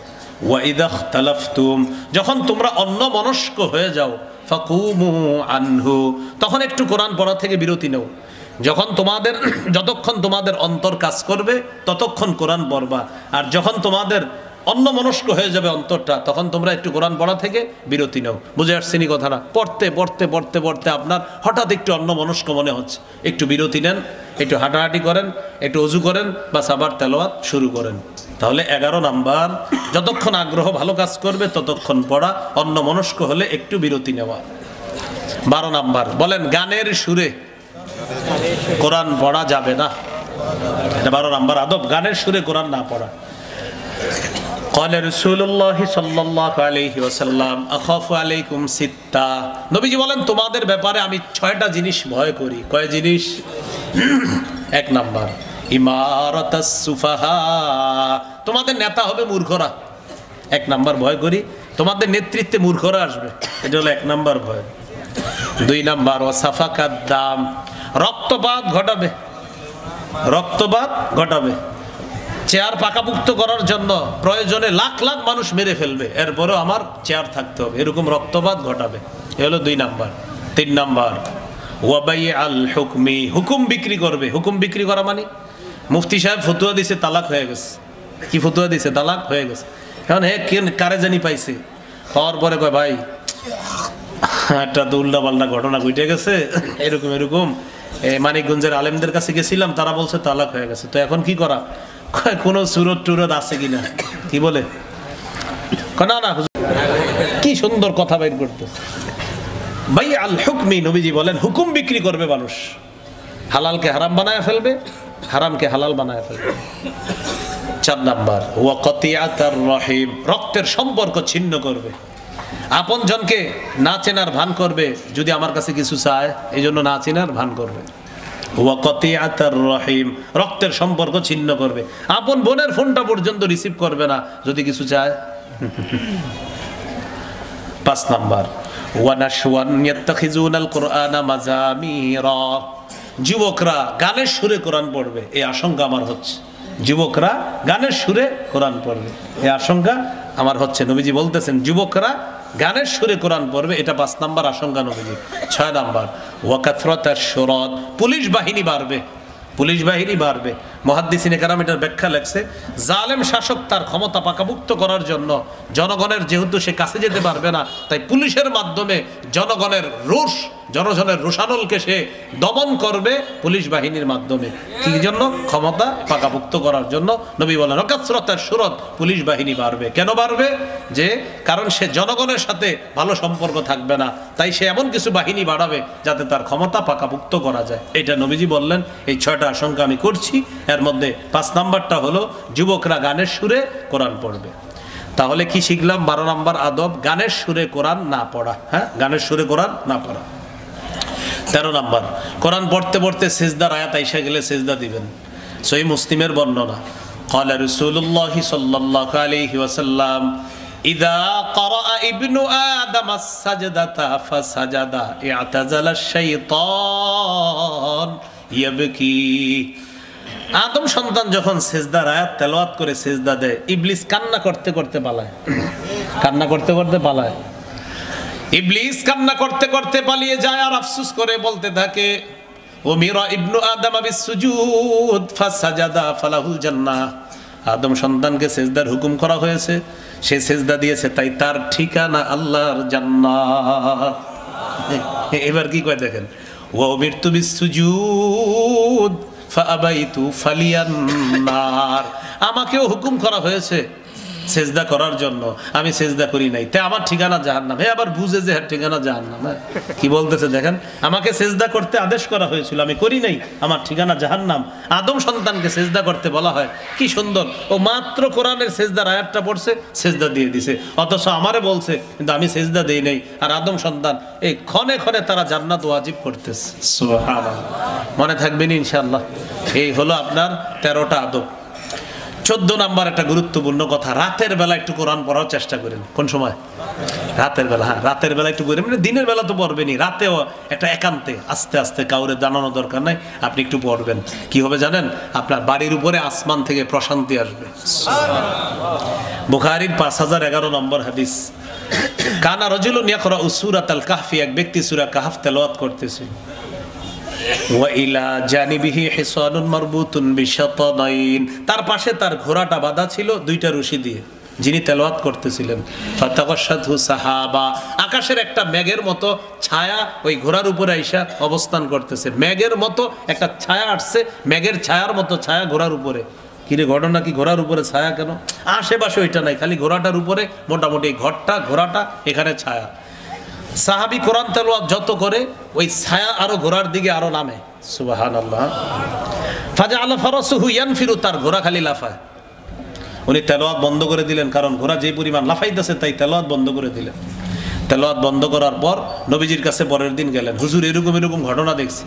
ওয়া ইযা ইখতালাফতুম, যখন তোমরা অন্যমনস্ক হয়ে যাও, ফাকুমু আনহু, তখন একটু কোরআন পড়া থেকে বিরতি নাও। যতক্ষণ তোমাদের অন্তর কাজ করবে ততক্ষণ কোরআন পড়বা, আর যখন তোমাদের অন্যমনস্ক হয়ে যাবে অন্তরটা, তখন তোমরা একটু কোরআন পড়া থেকে বিরতি নাও। বুঝে আসছেনি কথাটা? পড়তে পড়তে পড়তে পড়তে আপনার হঠাৎ একটু অন্যমনস্ক মনে হচ্ছে, একটু বিরতি নেন, একটু হাঁটাহাঁটি করেন, একটু ওযু করেন বা আবার তেলাওয়াত শুরু করেন। তাহলে 11 নাম্বার, যতক্ষণ আগ্রহ ভালো কাজ করবে ততক্ষণ পড়া, অন্যমনস্ক হলে একটু বিরতি নেওয়া। 12 নাম্বার, বলেন গানের সুরে কোরআন পড়া যাবে না। এটা 12 নাম্বার আদব, গানের সুরে কোরআন না পড়া। قال رسول الله صلى الله عليه وسلم اخاف عليكم ستا, নবীজি বলেন তোমাদের ব্যাপারে আমি 6টা জিনিস ভয় করি। কয় জিনিস? 1 নাম্বার ইমারাতাস সুফাহা, তোমাদের নেতা হবে মূর্খরা। 1 নাম্বার ভয় করি, তোমাদের নেতৃত্বে মূর্খরা আসবে, এটা হলো 1 নাম্বার ভয়। 2 নাম্বার ওয়াসাফাকাদ দাম, রক্তপাত ঘটাবে, রক্তপাত ঘটাবে। চেয়ার পাকাপুক্ত করার জন্য প্রয়োজনে লাখ লাখ মানুষ মেরে ফেলবে, এরপরেও আমার চেয়ার থাকতে হবে, এরকম রক্তপাত ঘটাবে। এ হলো 2 নাম্বার। 3 নাম্বার ওয়াবাই আল হুকমি, হুকুম বিক্রি করবে। হুকুম বিক্রি করা মানে মুফতি সাহেব ফতুয়া দিছে তালাক হয়ে গেছে। কি ফতুয়া দিছে? তালাক হয়ে গেছে। এখন হে কারে জানি পাইছে, পাওয়ার পরে কয় ভাই একটা তো উল্টা পাল্টা ঘটনা ঘটে গেছে, এরকম এরকম মানিকগঞ্জের আলেমদের কাছে গেছিলাম, তারা বলছে তালাক হয়ে গেছে, তো এখন কি করা? কোন সুরত টুরত আছে কিনা? কি বলে? না না, কি সুন্দর কথা বাইর করতে। ভাই আল হুকমি, নবীজি বলেন হুকুম বিক্রি করবে মানুষ, হালালকে হারাম বানায় ফেলবে, হারামকে হালাল বানায় ফেলবে। 4 নাম্বার ওয়া কাতিয়াতার রহিম, রক্তের সম্পর্ক ছিন্ন করবে। আপন জনকে না চেনার ভান করবে, যদি আমার কাছে কিছু চায় এই জন্য না চেনার ভান করবে। ওয়া কাতিয়াতার রহিম, রক্তের সম্পর্ক ছিন্ন করবে। আপন বোনের ফোনটা পর্যন্ত রিসিভ করবে না যদি কিছু চায়। 5 নাম্বার ওয়া নাশওয়ান ইয়াত্তাখিজুনাল কুরআনা মাযামিরা, যুবকরা গানের সুরে কোরআন পড়বে, এই আশঙ্কা আমার হচ্ছে। যুবকরা গানের সুরে কোরআন পড়বে, এই আশঙ্কা আমার হচ্ছে। নবীজি বলতেছেন যুবকরা গানের সুরে কোরআন পড়বে, এটা 5 নাম্বার আশঙ্কা নবীজি। 6 নাম্বার ওয়া কাথরাতাশ শুরাত, পুলিশ বাহিনী বাড়বে, পুলিশ বাহিনী বাড়বে। মুহাদ্দিসিনে কেরাম এটার ব্যাখ্যা লেখছে, জালেম শাসক তার ক্ষমতা পাকাপুক্ত করার জন্য জনগণের যেহেতু সে কাছে যেতে পারবে না, তাই পুলিশের মাধ্যমে জনগণের রোষানলকে সে দমন করবে পুলিশ বাহিনীর মাধ্যমে। কি জন্য? ক্ষমতা পাকাপুক্ত করার জন্য। নবী বলেন কাসরাতাশ শুরাত, পুলিশ বাহিনী বাড়বে। কেন বাড়বে? যে কারণ সে জনগণের সাথে ভালো সম্পর্ক থাকবে না, তাই সে এমন কিছু বাহিনী বাড়াবে যাতে তার ক্ষমতা পাকাপুক্ত করা যায়। এটা নবীজি বললেন। এই 6টা আশঙ্কা আমি করছি। এর মধ্যে 5 নাম্বারটা হলো যুবকরা গানের সুরে কোরআন পড়বে। তাহলে কি শিখলাম? 12 নাম্বার আদব, গানের সুরে কোরআন না পড়া। হ্যাঁ, গানের সুরে কোরআন না পড়া। 13 নাম্বার, কোরআন পড়তে পড়তে সিজদার আয়াত আইসা গেলে সিজদা দিবেন। সহিহ মুসলিমের বর্ণনা, ক্বালা রাসূলুল্লাহ সাল্লাল্লাহু আলাইহি ওয়াসাল্লাম ইযা ক্বারাআ ইবনু আদম আস-সাজদাতা ফাসাজাদা ইআতাজালা আশ-শাইতান ইয়াবকি, আদম সন্তান যখন সিজদার আয়াত তেলাওয়াত করে সিজদা দেয়, ইবলিস কান্না করতে করতে পালায়। কান্না করতে করতে পালায়। ইবলিস কান্না করতে করতে পালিয়ে যায় আর আফসোস করে বলতে থাকে উমিরা ইবনু আদম বিসসুজুদ ফাসাজাদা ফালাহুল জান্নাহ, আদম সন্তানকে সেজদার হুকুম করা হয়েছে, সে সেজদা দিয়েছে, তাই তার ঠিকানা আল্লাহর জান্নাত। এবার কি কয় দেখেন, ওয়া উমিরতু বিসসুজুদ ফাআবাইতু ফালিয়ান নার, আমাকেও হুকুম করা হয়েছে সেজদা করার জন্য, আমি সেজদা করি নাই, তাই আমার ঠিকানা জাহান্নাম। হে আবার বুঝে যে ঠিকানা জাহান্নাম, কি বলতেছে দেখেন, আমাকে সেজদা করতে আদেশ করা হয়েছিল, আমি করি নাই, আমার ঠিকানা জাহান্নাম। আদম সন্তানকে সেজদা করতে বলা হয়, কি সুন্দর, ও মাত্র কোরআনের সেজদার আয়াতটা পড়ছে, সেজদা দিয়ে দিছে, অথচ আমারে বলছে কিন্তু আমি সেজদা দেই নাই। আর আদম সন্তান এই ক্ষণে ক্ষণে তারা জান্নাত ওয়াজিব করতেছে। সুবহানাল্লাহ, মনে থাকবেন ইনশাআল্লাহ। এই হলো আপনার 13টা আদব। 14 নাম্বার একটা গুরুত্বপূর্ণ কথা, রাতের বেলা একটু কোরআন পড়ার চেষ্টা করেন। কোন সময়? রাতের বেলা। হ্যাঁ, রাতের বেলা একটু পড়বেন, মানে দিনের বেলা তো পড়বেনই, রাতেও একটা একান্তে আস্তে আস্তে, কাউরে জানানো দরকার নাই, আপনি একটু পড়বেন। কি হবে জানেন, আপনার বাড়ির উপরে আসমান থেকে প্রশান্তি আসবে। বুখারীর 5011 নম্বর হাদিস, কানা রাজুলুন ইয়াকরাউ সূরাতাল কাহফি, এক ব্যক্তি সূরা কাহফ তেলাওয়াত করতেছে, তার পাশে তার ঘোড়াটা বাঁধা ছিল 2টা রশি দিয়ে, যিনি তেলাওয়াত করতেছিলেন। আকাশের একটা মেঘের মতো ছায়া ওই ঘোড়ার উপরে আইসা অবস্থান করতেছে, মেঘের মতো একটা ছায়া আসছে, মেঘের ছায়ার মতো ছায়া ঘোড়ার উপরে। কিরে ঘটনা কি, ঘোড়ার উপরে ছায়া কেন? আশেপাশে ওইটা নাই, খালি ঘোড়াটার উপরে মোটামুটি ঘোড়াটা এখানে ছায়া। সাহাবী কোরআন তেলাওয়াত যত করে ওই ছায়া আরো ঘোড়ার দিকে আরো নামে। সুবহানাল্লাহ। ফাজআলা ফারাসুহু ইয়ানফিরু, তার ঘোড়া খালি লাফায়। উনি তেলাওয়াত বন্ধ করে দিলেন, কারণ ঘোড়া যে পরিমাণ লাফাইতেছে, তাই তেলাওয়াত বন্ধ করে দিলেন। তেলাওয়াত বন্ধ করার পর নবীজির কাছে পরের দিন গেলেন, হুজুর এরকম এরকম ঘটনা দেখছি।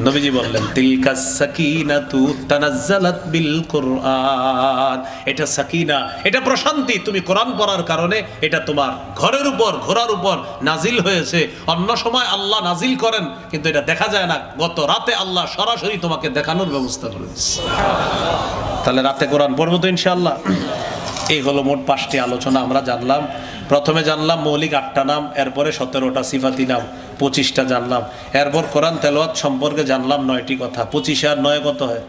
নবীজি বললেন, তিলকাস সাকিনাতু তানাজ্জালাত বিল কুরআন, এটা সাকিনা, এটা প্রশান্তি, তুমি কোরআন পড়ার কারণে এটা তোমার ঘরের উপর, ঘোড়ার উপর নাজিল হয়েছে। অন্য সময় আল্লাহ নাজিল করেন কিন্তু এটা দেখা যায় না, গত রাতে আল্লাহ সরাসরি তোমাকে দেখানোর ব্যবস্থা করেছে। তাহলে রাতে কোরআন পড়বো তো ইনশাআল্লাহ। এই হলো মোট 5টি আলোচনা আমরা জানলাম। প্রথমে জানলাম মৌলিক 8টা নাম, এরপরে 17টা সিফাতি নাম, 25টা জানলাম। এরপর কোরআন তেলাওয়াত সম্পর্কে জানলাম 9টি কথা। 25 আর 9 কত হয়?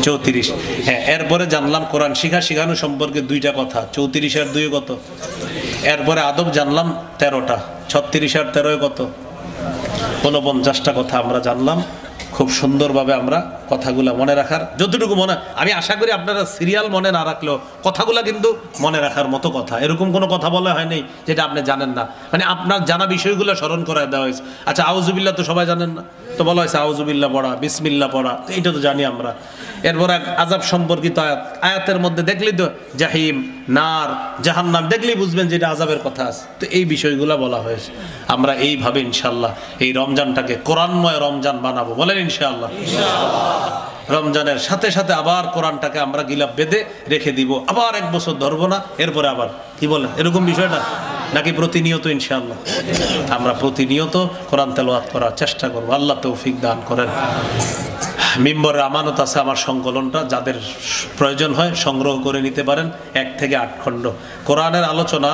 34। হ্যাঁ, এরপরে জানলাম কোরআন শিখানো সম্পর্কে 2টা কথা। 34 আর 2 কত? এরপরে আদব জানলাম 13টা। 36 আর 13 কত? 49টা কথা আমরা জানলাম। খুব সুন্দরভাবে আমরা কথাগুলো মনে রাখার যতটুকু মনে, আমি আশা করি আপনারা সিরিয়াল মনে না রাখলেও কথাগুলো কিন্তু মনে রাখার মতো কথা। এরকম কোনো কথা বলা হয় নাই যেটা আপনি জানেন না, মানে আপনার জানা বিষয়গুলো স্মরণ করায় দেওয়া হয়েছে। আচ্ছা, আউযুবিল্লাহ তো সবাই জানেন না, তো বলা হয়েছে আউযুবিল্লাহ পড়া, বিসমিল্লাহ পড়া, এইটা তো জানি আমরা। এরপর আযাব সম্পর্কিত আয়াত, আয়াতের মধ্যে দেখলেই তো জাহিম, নার, জাহান্নাম দেখলেই বুঝবেন যে এটা আযাবের কথা আছে। তো এই বিষয়গুলো বলা হয়েছে। আমরা এইভাবে ইনশাআল্লাহ এই রমজানটাকে কোরআনময় রমজান বানাবো, বলেন ইনশাআল্লাহ। রমজানের সাথে সাথে আবার কোরআনটাকে আমরা গিলাপ বেঁধে রেখে দিব, আবার 1 বছর ধরবো না, এরপরে আবার কি বলেন, এরকম বিষয়টা নাকি প্রতিনিয়ত? ইনশাআল্লাহ আমরা প্রতিনিয়ত কোরআন তেলাওয়াত করার চেষ্টা করবো, আল্লাহ তৌফিক দান করেন। মিম্বরের আমানত আছে আমার সংকলনটা, যাদের প্রয়োজন হয় সংগ্রহ করে নিতে পারেন। 1 থেকে 8 খণ্ড কোরআনের আলোচনা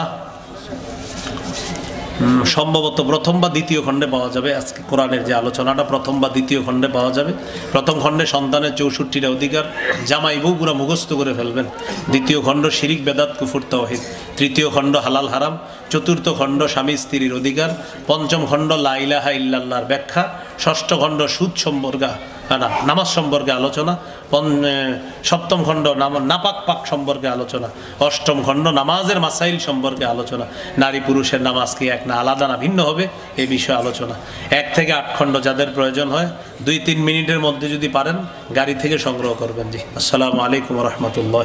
সম্ভবত প্রথম বা দ্বিতীয় খণ্ডে পাওয়া যাবে। আজকে কোরআনের যে আলোচনাটা প্রথম বা দ্বিতীয় খণ্ডে পাওয়া যাবে। প্রথম খণ্ডে সন্তানের 64টা অধিকার, জামাই বউ পুরা মুখস্থ করে ফেলবেন। দ্বিতীয় খণ্ড শিরিক বেদাত কুফর তাওহীদ। তৃতীয় খণ্ড হালাল হারাম। চতুর্থ খণ্ড স্বামী স্ত্রীর অধিকার। পঞ্চম খণ্ড লা ইলাহা ইল্লাল্লাহর ব্যাখ্যা। ষষ্ঠ খণ্ড সুদ সম্পর্কে নামাজ সম্পর্কে আলোচনা। সপ্তম খণ্ড নাপাক পাক সম্পর্কে আলোচনা। অষ্টম খণ্ড নামাজের মাসাইল সম্পর্কে আলোচনা। নারী পুরুষের নামাজ কি এক না আলাদা না ভিন্ন হবে, এই বিষয়ে আলোচনা। 1 থেকে 8 খণ্ড যাদের প্রয়োজন হয় 2-3 মিনিটের মধ্যে যদি পারেন গাড়ি থেকে সংগ্রহ করবেন। জি, আসসালামু আলাইকুম ওয়া রাহমাতুল্লাহ।